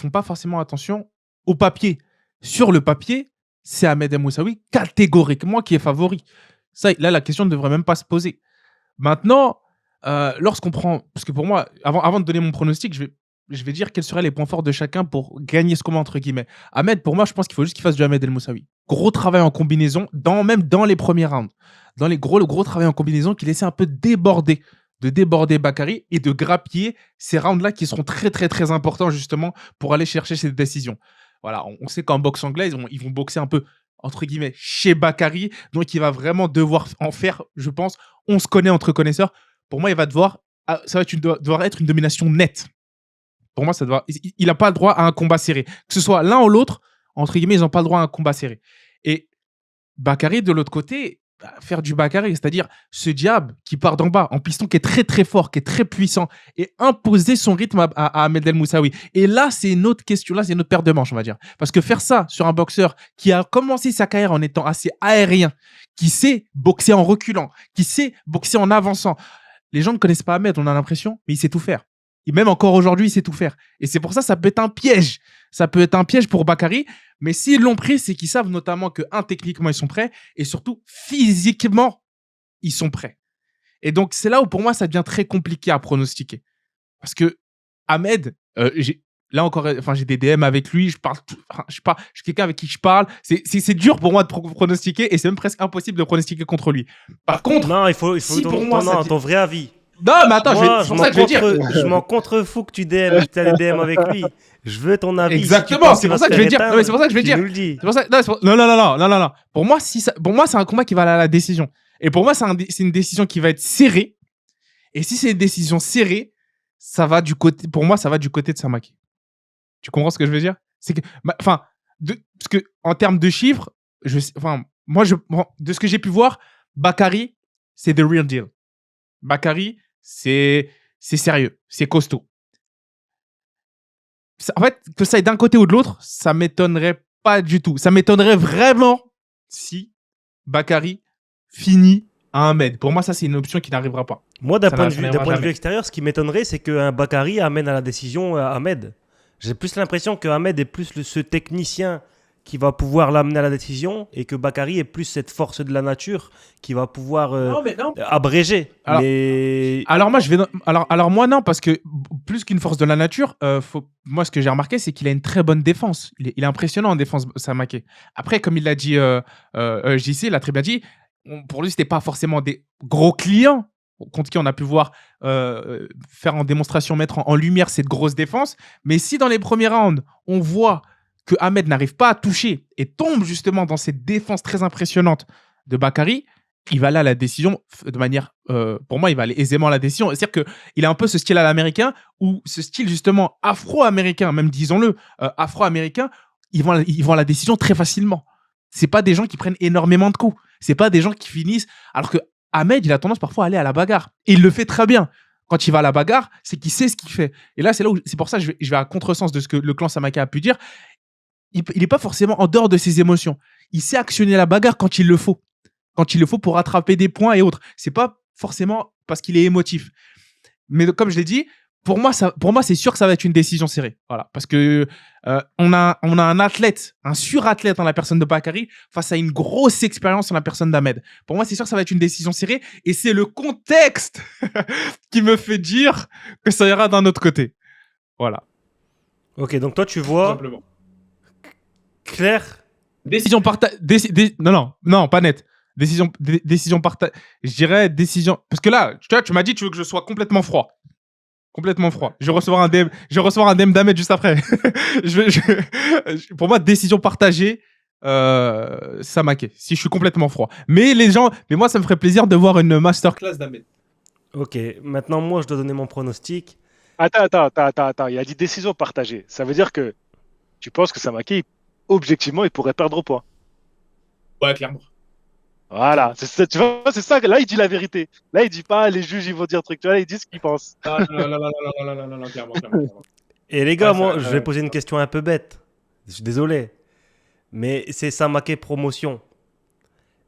pas forcément attention au papier. Sur le papier, c'est Ahmed El Moussaoui catégoriquement qui est favori. Ça, là, la question ne devrait même pas se poser. Maintenant, lorsqu'on prend, parce que pour moi, avant de donner mon pronostic, je vais dire quels seraient les points forts de chacun pour gagner ce combat entre guillemets. Ahmed, pour moi, je pense qu'il faut juste qu'il fasse du Ahmed El Moussaoui. Gros travail en combinaison, même dans les premiers rounds. Le gros travail en combinaison qui laissait un peu de déborder Bakary et de grappiller ces rounds-là qui seront très, très, très importants justement pour aller chercher ces décisions. Voilà, on sait qu'en boxe anglaise, ils vont boxer un peu, entre guillemets, chez Bakary. Donc, il va vraiment devoir en faire, je pense, on se connaît entre connaisseurs. Pour moi, ça va devoir être une domination nette. Pour moi, il n'a pas le droit à un combat serré. Que ce soit l'un ou l'autre, entre guillemets, ils n'ont pas le droit à un combat serré. Et Bakary, de l'autre côté, faire du Bakary, c'est-à-dire ce diable qui part d'en bas, en piston, qui est très très fort, qui est très puissant, et imposer son rythme à Ahmed El Moussaoui. Et là, c'est une autre question, là, c'est une autre paire de manches, on va dire. Parce que faire ça sur un boxeur qui a commencé sa carrière en étant assez aérien, qui sait boxer en reculant, qui sait boxer en avançant, les gens ne connaissent pas Ahmed, on a l'impression, mais il sait tout faire. Et même encore aujourd'hui, il sait tout faire. Et c'est pour ça peut être un piège. Ça peut être un piège pour Bakary. Mais s'ils l'ont pris, c'est qu'ils savent notamment que, techniquement, ils sont prêts. Et surtout, physiquement, ils sont prêts. Et donc, c'est là où, pour moi, ça devient très compliqué à pronostiquer. Parce que Ahmed, là encore, j'ai des DM avec lui. Je suis quelqu'un avec qui je parle. C'est dur pour moi de pronostiquer. Et c'est même presque impossible de pronostiquer contre lui. Par contre, non, il faut pour moi, ton vrai avis. Non, mais attends, Moi, c'est pour ça que je vais dire. Je m'en contrefous que tu DM, tu as des DM avec lui. Je veux ton avis. Exactement, c'est pour ça que je vais dire. Non, mais c'est pour ça que je vais dire. Tu nous le dis. C'est pour ça. Non. Pour moi, c'est un combat qui va aller à la décision. Et pour moi, c'est une décision qui va être serrée. Et si c'est une décision serrée, pour moi, ça va du côté de Samake. Tu comprends ce que je veux dire? C'est que, parce que en termes de chiffres, de ce que j'ai pu voir, Bakary, c'est the real deal. Bakary, c'est sérieux, c'est costaud. En fait, que ça aille d'un côté ou de l'autre, ça m'étonnerait pas du tout. Ça m'étonnerait vraiment si Bakary finit à Ahmed. Pour moi, ça, c'est une option qui n'arrivera pas. Moi, d'un point de vue extérieur, ce qui m'étonnerait, c'est qu'un Bakary amène à la décision Ahmed. J'ai plus l'impression que Ahmed est plus ce technicien qui va pouvoir l'amener à la décision et que Bakary est plus cette force de la nature qui va pouvoir abréger. Alors moi non, parce que plus qu'une force de la nature, moi ce que j'ai remarqué c'est qu'il a une très bonne défense. Il est impressionnant en défense, Samake. Après, comme il l'a dit, JC l'a très bien dit, pour lui c'était pas forcément des gros clients contre qui on a pu voir faire en démonstration, mettre en lumière cette grosse défense. Mais si dans les premiers rounds on voit que Ahmed n'arrive pas à toucher et tombe justement dans cette défense très impressionnante de Bakary, il va aller à la décision de manière... pour moi, il va aller aisément à la décision. C'est-à-dire qu'il a un peu ce style à l'américain, ou ce style justement afro-américain, même disons-le, afro-américain, ils vont à la décision très facilement. C'est pas des gens qui prennent énormément de coups. C'est pas des gens qui finissent... Alors que Ahmed, il a tendance parfois à aller à la bagarre. Et il le fait très bien. Quand il va à la bagarre, c'est qu'il sait ce qu'il fait. Et là, c'est pour ça que je vais à contresens de ce que le clan Samake a pu dire. Il n'est pas forcément en dehors de ses émotions. Il sait actionner la bagarre quand il le faut. Quand il le faut pour rattraper des points et autres. C'est pas forcément parce qu'il est émotif. Mais comme je l'ai dit, pour moi, c'est sûr que ça va être une décision serrée. Voilà. Parce que on a un athlète, un surathlète en la personne de Bakary face à une grosse expérience en la personne d'Ahmed. Pour moi, c'est sûr que ça va être une décision serrée. Et c'est le contexte qui me fait dire que ça ira d'un autre côté. Voilà. Ok, donc toi, tu vois... Simplement. Claire. Décision partagée. Non, pas net. Décision partagée. Je dirais décision. Parce que là, tu m'as dit tu veux que je sois complètement froid. Complètement froid. Je vais recevoir un DM d'Ahmed juste après. Pour moi, décision partagée. Samake. Si je suis complètement froid. Mais moi, ça me ferait plaisir de voir une masterclass d'Ahmed. Ok, maintenant moi, je dois donner mon pronostic. Attends. Il a dit décision partagée. Ça veut dire que tu penses que Samake, objectivement, il pourrait perdre au poids. Ouais, clairement. Voilà, c'est ça, tu vois, c'est ça. Là, il dit la vérité. Là, il dit pas les juges, ils vont dire truc. Tu vois, là, il dit ce qu'ils pensent. Non, clairement. Et les gars, Ouais, moi, je vais poser une question un peu bête. Je suis désolé. Mais c'est Samake promotion.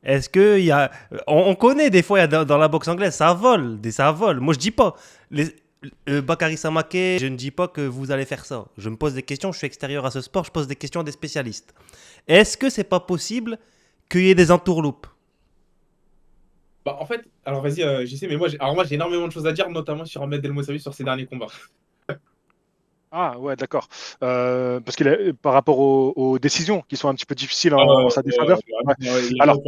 Est-ce que il y a... on connaît des fois il y a dans la boxe anglaise, ça vole, ça vole. Moi je dis pas. Bakary Samaké, je ne dis pas que vous allez faire ça. Je me pose des questions, je suis extérieur à ce sport, je pose des questions à des spécialistes. Est-ce que c'est pas possible qu'il y ait des entourloupes? Bah, en fait, alors vas-y, j'essaie, mais moi, j'ai énormément de choses à dire, notamment sur Ahmed El Moussaoui sur ses derniers combats. Ah ouais, d'accord. Parce qu'il a, par rapport aux décisions qui sont un petit peu difficiles en sa défaveur. Ouais. Alors,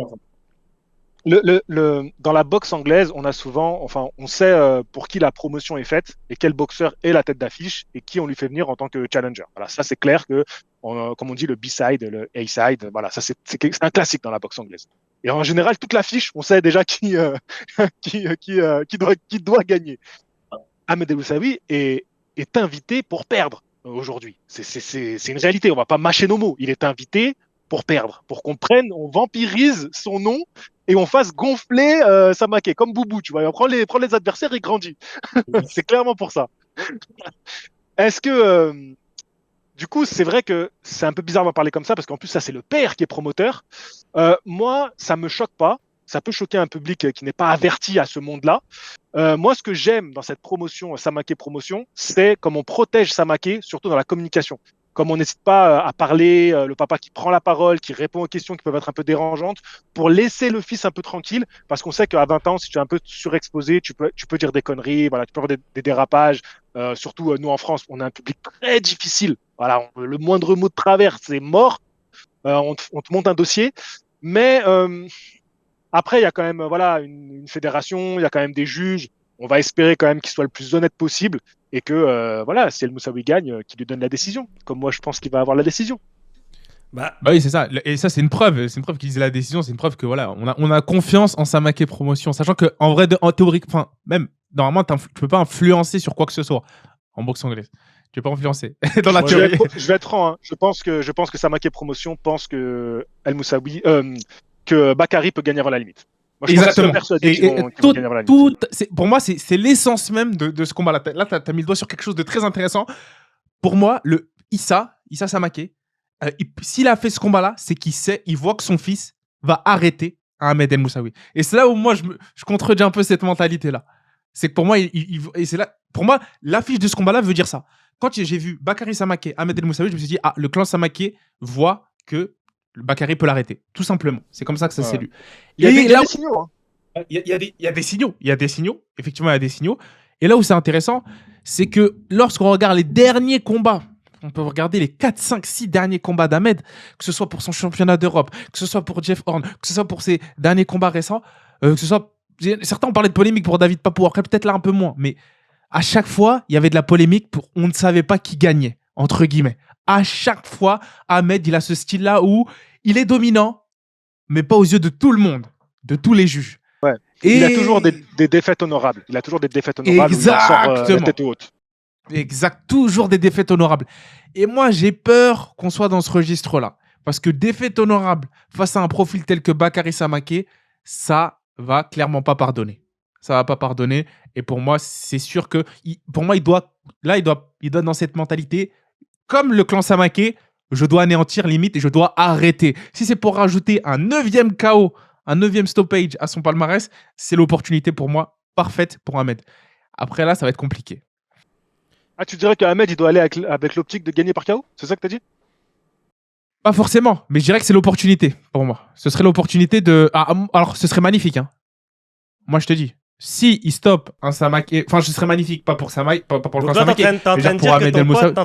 dans la boxe anglaise, on a souvent, enfin, on sait pour qui la promotion est faite et quel boxeur est la tête d'affiche et qui on lui fait venir en tant que challenger. Voilà, ça c'est clair que, comme on dit, le B-side, le A-side, voilà, ça c'est un classique dans la boxe anglaise. Et en général, toute l'affiche, on sait déjà qui doit gagner. Ahmed El Moussaoui est invité pour perdre aujourd'hui. C'est une réalité. On va pas mâcher nos mots. Il est invité pour perdre, pour qu'on prenne, on vampirise son nom et on fasse gonfler Samaké comme Boubou, tu vois. On prend les adversaires et grandit. C'est clairement pour ça. Est-ce que du coup, c'est vrai que c'est un peu bizarre d'en parler comme ça parce qu'en plus ça c'est le père qui est promoteur. Moi, ça me choque pas. Ça peut choquer un public qui n'est pas averti à ce monde-là. Moi, ce que j'aime dans cette promotion, Samaké Promotion, c'est comme on protège Samaké, surtout dans la communication. Comme on n'hésite pas à parler, le papa qui prend la parole, qui répond aux questions qui peuvent être un peu dérangeantes, pour laisser le fils un peu tranquille, parce qu'on sait qu'à 20 ans, si tu es un peu surexposé, tu peux dire des conneries, voilà, tu peux avoir des dérapages. Surtout, nous en France, on a un public très difficile. Voilà, le moindre mot de travers, c'est mort. On te monte un dossier. Mais après, il y a quand même voilà, une fédération, il y a quand même des juges. On va espérer quand même qu'il soit le plus honnête possible et que voilà, si El Moussaoui gagne, qu'il lui donne la décision. Comme moi, je pense qu'il va avoir la décision. Bah oui, c'est ça. Et ça, c'est une preuve. C'est une preuve qu'il disait la décision. C'est une preuve que voilà, on a confiance en Samaké Promotion, sachant que en vrai, en théorie, enfin même normalement, tu peux pas influencer sur quoi que ce soit en boxe anglaise. Tu peux pas influencer dans la théorie. Je vais être franc. Hein. Je pense que Samaké Promotion pense que El Moussaoui, que Bakary peut gagner avant la limite. Moi, exactement. Et pour moi, c'est l'essence même de ce combat-là. Là, tu as mis le doigt sur quelque chose de très intéressant. Pour moi, le Issa Samaké, s'il a fait ce combat-là, c'est qu'il sait, il voit que son fils va arrêter Ahmed El Moussaoui. Et c'est là où moi, je contredis un peu cette mentalité-là. C'est que pour moi, et c'est là, pour moi, l'affiche de ce combat-là veut dire ça. Quand j'ai vu Bakary Samaké, Ahmed El Moussaoui, je me suis dit, ah, le clan Samaké voit que Bakary peut l'arrêter, tout simplement. C'est comme ça que ça s'est lu. Il y a des signaux. Hein. Il y a des signaux. Il y a des signaux. Effectivement, il y a des signaux. Et là où c'est intéressant, c'est que lorsqu'on regarde les derniers combats, on peut regarder les 4, 5, 6 derniers combats d'Ahmed, que ce soit pour son championnat d'Europe, que ce soit pour Jeff Horn, que ce soit pour ses derniers combats récents, que ce soit... Certains ont parlé de polémique pour David Papou, après peut-être là un peu moins, mais à chaque fois, il y avait de la polémique pour on ne savait pas qui gagnait, entre guillemets. À chaque fois, Ahmed, il a ce style-là où il est dominant, mais pas aux yeux de tout le monde, de tous les juges. Ouais. Et il a toujours des défaites honorables. Il a toujours des défaites honorables. Exactement. Où il sort, la tête haute. Exact. Toujours des défaites honorables. Et moi, j'ai peur qu'on soit dans ce registre-là. Parce que défaite honorable face à un profil tel que Bakary Samaké, ça va clairement pas pardonner. Ça va pas pardonner. Et pour moi, c'est sûr que... Pour moi, il doit dans cette mentalité, comme le clan Samaké, je dois anéantir limite et je dois arrêter. Si c'est pour rajouter un 9e KO, un 9e stoppage à son palmarès, c'est l'opportunité pour moi parfaite pour Ahmed. Après là, ça va être compliqué. Ah, tu dirais qu'Ahmed, il doit aller avec l'optique de gagner par KO? C'est ça que tu as dit? Pas forcément, mais je dirais que c'est l'opportunité pour moi. Ce serait l'opportunité de... alors, ce serait magnifique. Hein. Moi, je te dis. Si il stoppe un Samaké... Enfin, ce serait magnifique, pas pour Samaké, pas pour le Samaké. T'es en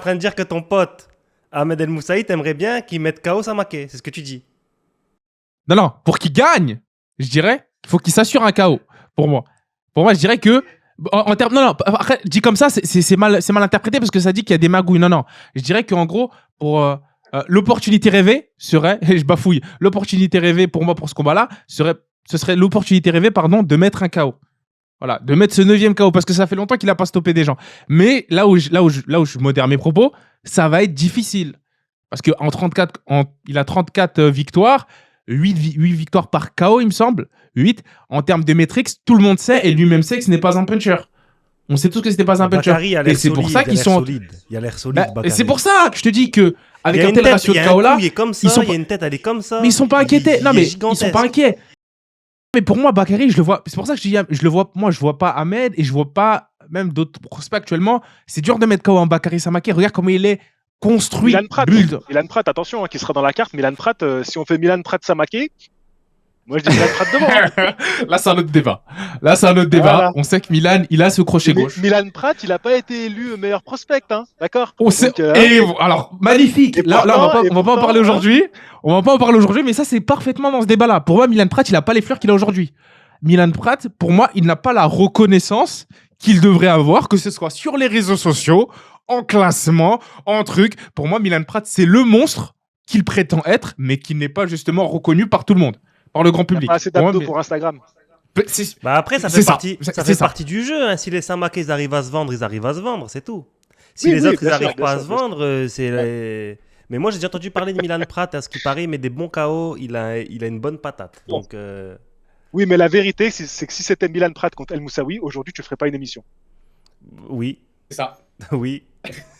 train de dire que ton pote Ahmed El Moussaoui, t'aimerais bien qu'il mette KO Samaké. C'est ce que tu dis. Non, pour qu'il gagne, je dirais, il faut qu'il s'assure un KO, pour moi. Pour moi, je dirais que... En termes, non, après, dit comme ça, c'est mal interprété parce que ça dit qu'il y a des magouilles. Non. Je dirais qu'en gros, pour l'opportunité rêvée serait... je bafouille. L'opportunité rêvée, pour moi, pour ce combat-là, ce serait l'opportunité rêvée, de mettre un KO. Voilà, de mettre ce 9e KO, parce que ça fait longtemps qu'il n'a pas stoppé des gens. Mais là où je modère mes propos, ça va être difficile. Parce qu'il a 34 victoires, 8 victoires par KO, il me semble. 8. En termes de métriques, tout le monde sait, et lui-même sait que ce n'est pas un puncher. On sait tous que ce n'est pas un puncher. Et c'est pour ça qu'ils sont... Il a l'air solide, Bakary. C'est pour ça que je te dis que avec un tel ratio de KO là, il est comme ça, il y a une tête, elle est comme ça. Mais ils sont pas inquiétés. Non, mais ils sont pas inquiets. Mais pour moi, Bakary, je le vois. C'est pour ça que je dis, je le vois. Moi, je vois pas Ahmed et je vois pas même d'autres prospects actuellement. C'est dur de mettre KO en Bakary Samaké. Regarde comment il est construit. Milan Pratt, Build. Milan Pratt, attention, qui sera dans la carte. Milan Pratt, si on fait Milan Pratt Samaké, moi je dis Milan Pratt devant. Là, c'est un autre débat. Là, c'est un autre débat. Voilà. On sait que Milan, il a ce crochet gauche. Milan Pratt, il n'a pas été élu meilleur prospect, hein, d'accord. On sait. Donc, Et alors, magnifique. Et Là, pourtant, on va pas en parler aujourd'hui. On va pas en parler aujourd'hui, mais ça, c'est parfaitement dans ce débat-là. Pour moi, Milan Pratt, il a pas les fleurs qu'il a aujourd'hui. Milan Pratt, pour moi, il n'a pas la reconnaissance qu'il devrait avoir, que ce soit sur les réseaux sociaux, en classement, en truc. Pour moi, Milan Pratt, c'est le monstre qu'il prétend être, mais qui n'est pas justement reconnu par tout le monde, par le grand il n'a public. pas assez Pour moi, d'abdos mais- pour Instagram. c'est- Bah après, ça C'est fait ça. partie, C'est- ça c'est fait ça. partie du jeu. Hein. Si les Samake ils arrivent à se vendre, ils arrivent à se vendre, c'est tout. Si Oui, les oui, autres ils bien sûr, n'arrivent bien pas à sûr, se bien sûr. vendre, Mais moi, j'ai déjà entendu parler de Milan Pratt, à ce qui paraît, mais des bons KO, il a une bonne patate. Donc, Oui, mais la vérité, c'est que si c'était Milan Pratt contre El Moussaoui, aujourd'hui, tu ferais pas une émission. oui, C'est ça. oui.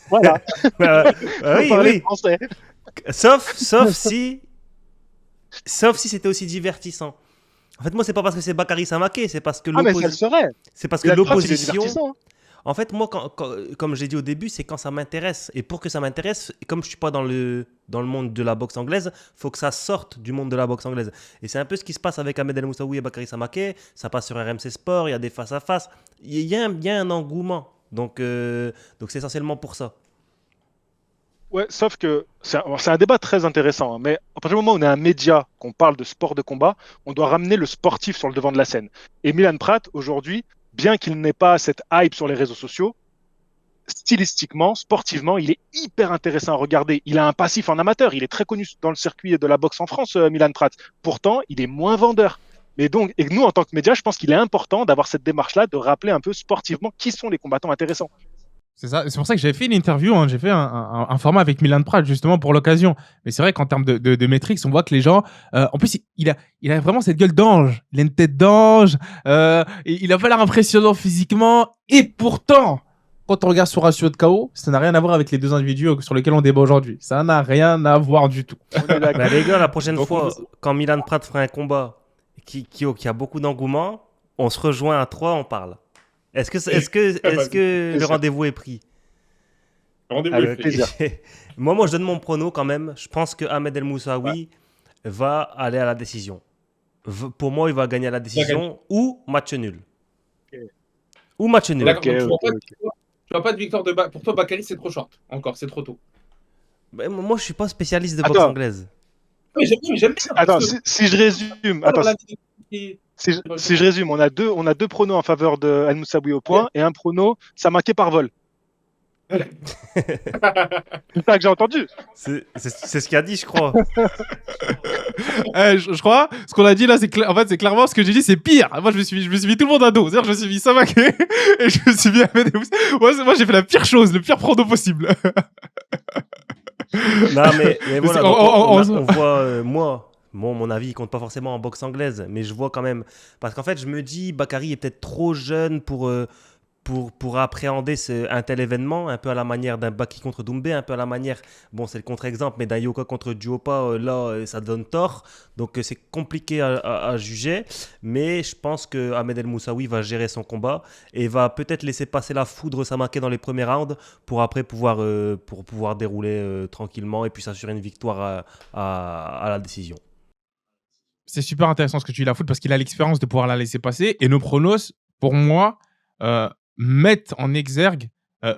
Voilà. Oui, Faut parler oui. français. Sauf si c'était aussi divertissant. En fait, moi, c'est pas parce que c'est Bakary Samaké, c'est parce que Ah, mais ça le serait. c'est parce que Milan Pratt, il est l'opposition. divertissant. Hein. En fait, moi, comme j'ai dit au début, c'est quand ça m'intéresse. Et pour que ça m'intéresse, et comme je suis pas dans le monde de la boxe anglaise, faut que ça sorte du monde de la boxe anglaise. Et c'est un peu ce qui se passe avec Ahmed El Moussaoui et Bakary Samaké. Ça passe sur RMC Sport, il y a des face-à-face. Il y a un engouement. Donc c'est essentiellement pour ça. Ouais, sauf que c'est un débat très intéressant. Hein, mais à partir du moment où on est un média, qu'on parle de sport de combat, on doit ramener le sportif sur le devant de la scène. Et Milan Pratt, aujourd'hui, bien qu'il n'ait pas cette hype sur les réseaux sociaux, stylistiquement, sportivement, il est hyper intéressant à regarder. Il a un passif en amateur. Il est très connu dans le circuit de la boxe en France, Milan Pratt. Pourtant, il est moins vendeur. Mais donc, et nous, en tant que média, je pense qu'il est important d'avoir cette démarche-là, de rappeler un peu sportivement qui sont les combattants intéressants. C'est ça. C'est pour ça que j'avais fait une interview. Hein. J'ai fait un format avec Milan Pratt justement pour l'occasion. Mais c'est vrai qu'en termes de métriques, on voit que les gens. En plus, il a vraiment cette gueule d'ange. Il a une tête d'ange. Il a pas l'air impressionnant physiquement. Et pourtant, quand on regarde son ratio de KO, ça n'a rien à voir avec les deux individus sur lesquels on débat aujourd'hui. Ça n'a rien à voir du tout. On est d'accord. Bah, les gars, la prochaine Donc, fois, quand Milan Pratt fera un combat qui a beaucoup d'engouement, on se rejoint à 3, on parle. Est-ce que le rendez-vous est pris? Rendez-vous Avec est pris. plaisir. Moi, je donne mon prono quand même. Je pense que Ahmed El Moussaoui va aller à la décision. Pour moi, il va gagner à la décision ou match nul. Ok. Ou match nul. D'accord, Ok, donc ok, tu vois pas de victoire de Bakary. Pour toi, Bakary, c'est trop short. Encore, c'est trop tôt. Bah, moi, je suis pas spécialiste de Attends. boxe anglaise. Oui, j'aime bien. Attends, parce que- si je résume, Alors, attends, la- si je résume, on a deux pronos en faveur de El Moussaoui au point et un prono Samaké par vol. C'est ça que j'ai entendu. C'est ce qu'il a dit, je crois. Je crois, ce qu'on a dit là, en fait, c'est clairement ce que j'ai dit, c'est pire. Moi, je me suis mis tout le monde à dos. C'est-à-dire, je me suis mis Samaké et je me suis mis Ahmed El Moussaoui. Moi, j'ai fait la pire chose, le pire prono possible. Non, mais voilà, c'est- donc on- on voit, mon avis, il compte pas forcément en boxe anglaise, mais je vois quand même. Parce qu'en fait, je me dis, Bakary est peut-être trop jeune pour appréhender un tel événement, un peu à la manière d'un Baki contre Doumbé, un peu à la manière, bon, c'est le contre-exemple, mais d'un Yoka contre Duopa, ça donne tort. Donc, c'est compliqué à juger. Mais je pense que Ahmed El Moussaoui va gérer son combat et va peut-être laisser passer la foudre Samaké dans les premiers rounds pour après pouvoir dérouler tranquillement et puis s'assurer une victoire à la décision. C'est super intéressant ce que tu dis la foot parce qu'il a l'expérience de pouvoir la laisser passer. Et nos pronos, pour moi, mettent en exergue,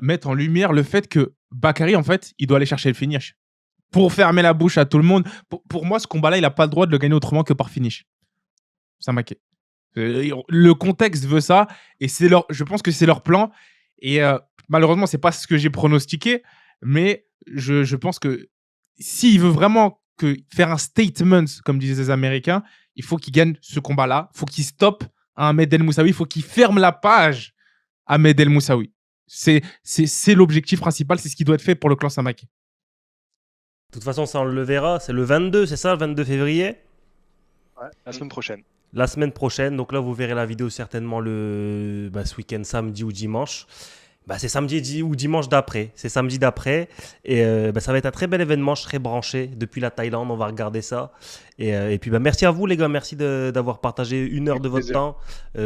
mettent en lumière le fait que Bakary, en fait, il doit aller chercher le finish. Pour fermer la bouche à tout le monde. Pour moi, ce combat-là, il n'a pas le droit de le gagner autrement que par finish. Samaké. Le contexte veut ça. Et je pense que c'est leur plan. Et malheureusement, c'est pas ce que j'ai pronostiqué. Mais je pense que s'il veut vraiment faire un statement, comme disaient les Américains, il faut qu'il gagne ce combat-là. Il faut qu'il stoppe Ahmed El Moussaoui. Il faut qu'il ferme la page Ahmed El Moussaoui. C'est l'objectif principal. C'est ce qui doit être fait pour le clan Samaké. De toute façon, ça on le verra. C'est le 22, c'est ça, le 22 février? Ouais, la semaine prochaine. La semaine prochaine. Donc là, vous verrez la vidéo certainement ce week-end, samedi ou dimanche. Bah, c'est samedi ou dimanche d'après. C'est samedi d'après. Et bah, ça va être un très bel événement. Je serai branché depuis la Thaïlande. On va regarder ça. Et puis, bah, merci à vous, les gars. Merci d'avoir partagé 1 heure de votre Plaisir. temps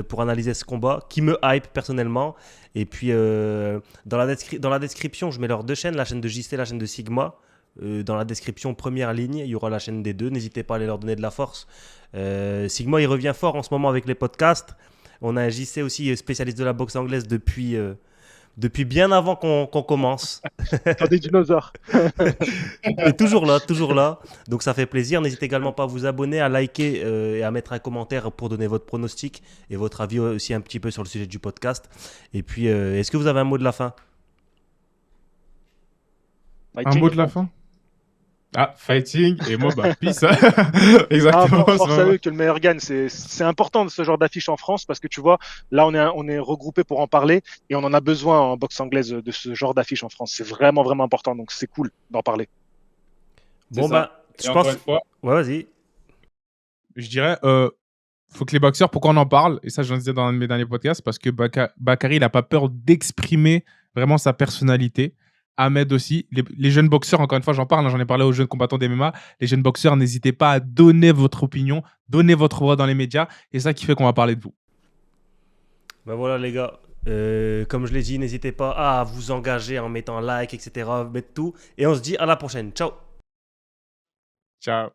pour analyser ce combat qui me hype personnellement. Et puis, dans la description, je mets leurs 2 chaînes, la chaîne de JC, la chaîne de Sigma. Dans la description, première ligne, il y aura la chaîne des 2. N'hésitez pas à aller leur donner de la force. Sigma, il revient fort en ce moment avec les podcasts. On a un JC aussi spécialiste de la boxe anglaise depuis bien avant qu'on commence. T'as des dinosaures. Et toujours là, toujours là. Donc ça fait plaisir. N'hésitez également pas à vous abonner, à liker et à mettre un commentaire pour donner votre pronostic et votre avis aussi un petit peu sur le sujet du podcast. Et puis, est-ce que vous avez un mot de la fin? Un mot de la fin? Ah, fighting, et moi, bah, peace. Ah, Exactement. force à eux, que le meilleur gagne. C'est important de ce genre d'affiche en France parce que tu vois, là, on est regroupés pour en parler et on en a besoin en boxe anglaise de ce genre d'affiche en France. C'est vraiment, vraiment important. Donc, c'est cool d'en parler. Bon, C'est ça. bah, Et je encore pense. une fois, Ouais, vas-y. Je dirais, faut que les boxeurs, pourquoi on en parle? Et ça, j'en disais dans un de mes derniers podcasts, parce que Bakary, il n'a pas peur d'exprimer vraiment sa personnalité. Ahmed aussi. Les jeunes boxeurs, encore une fois, j'en parle, hein, j'en ai parlé aux jeunes combattants d'MMA. Les jeunes boxeurs, n'hésitez pas à donner votre opinion, donner votre voix dans les médias. Et c'est ça qui fait qu'on va parler de vous. Ben voilà, les gars. Comme je l'ai dit, n'hésitez pas à vous engager en mettant like, etc. Mettre tout. Et on se dit à la prochaine. Ciao. Ciao.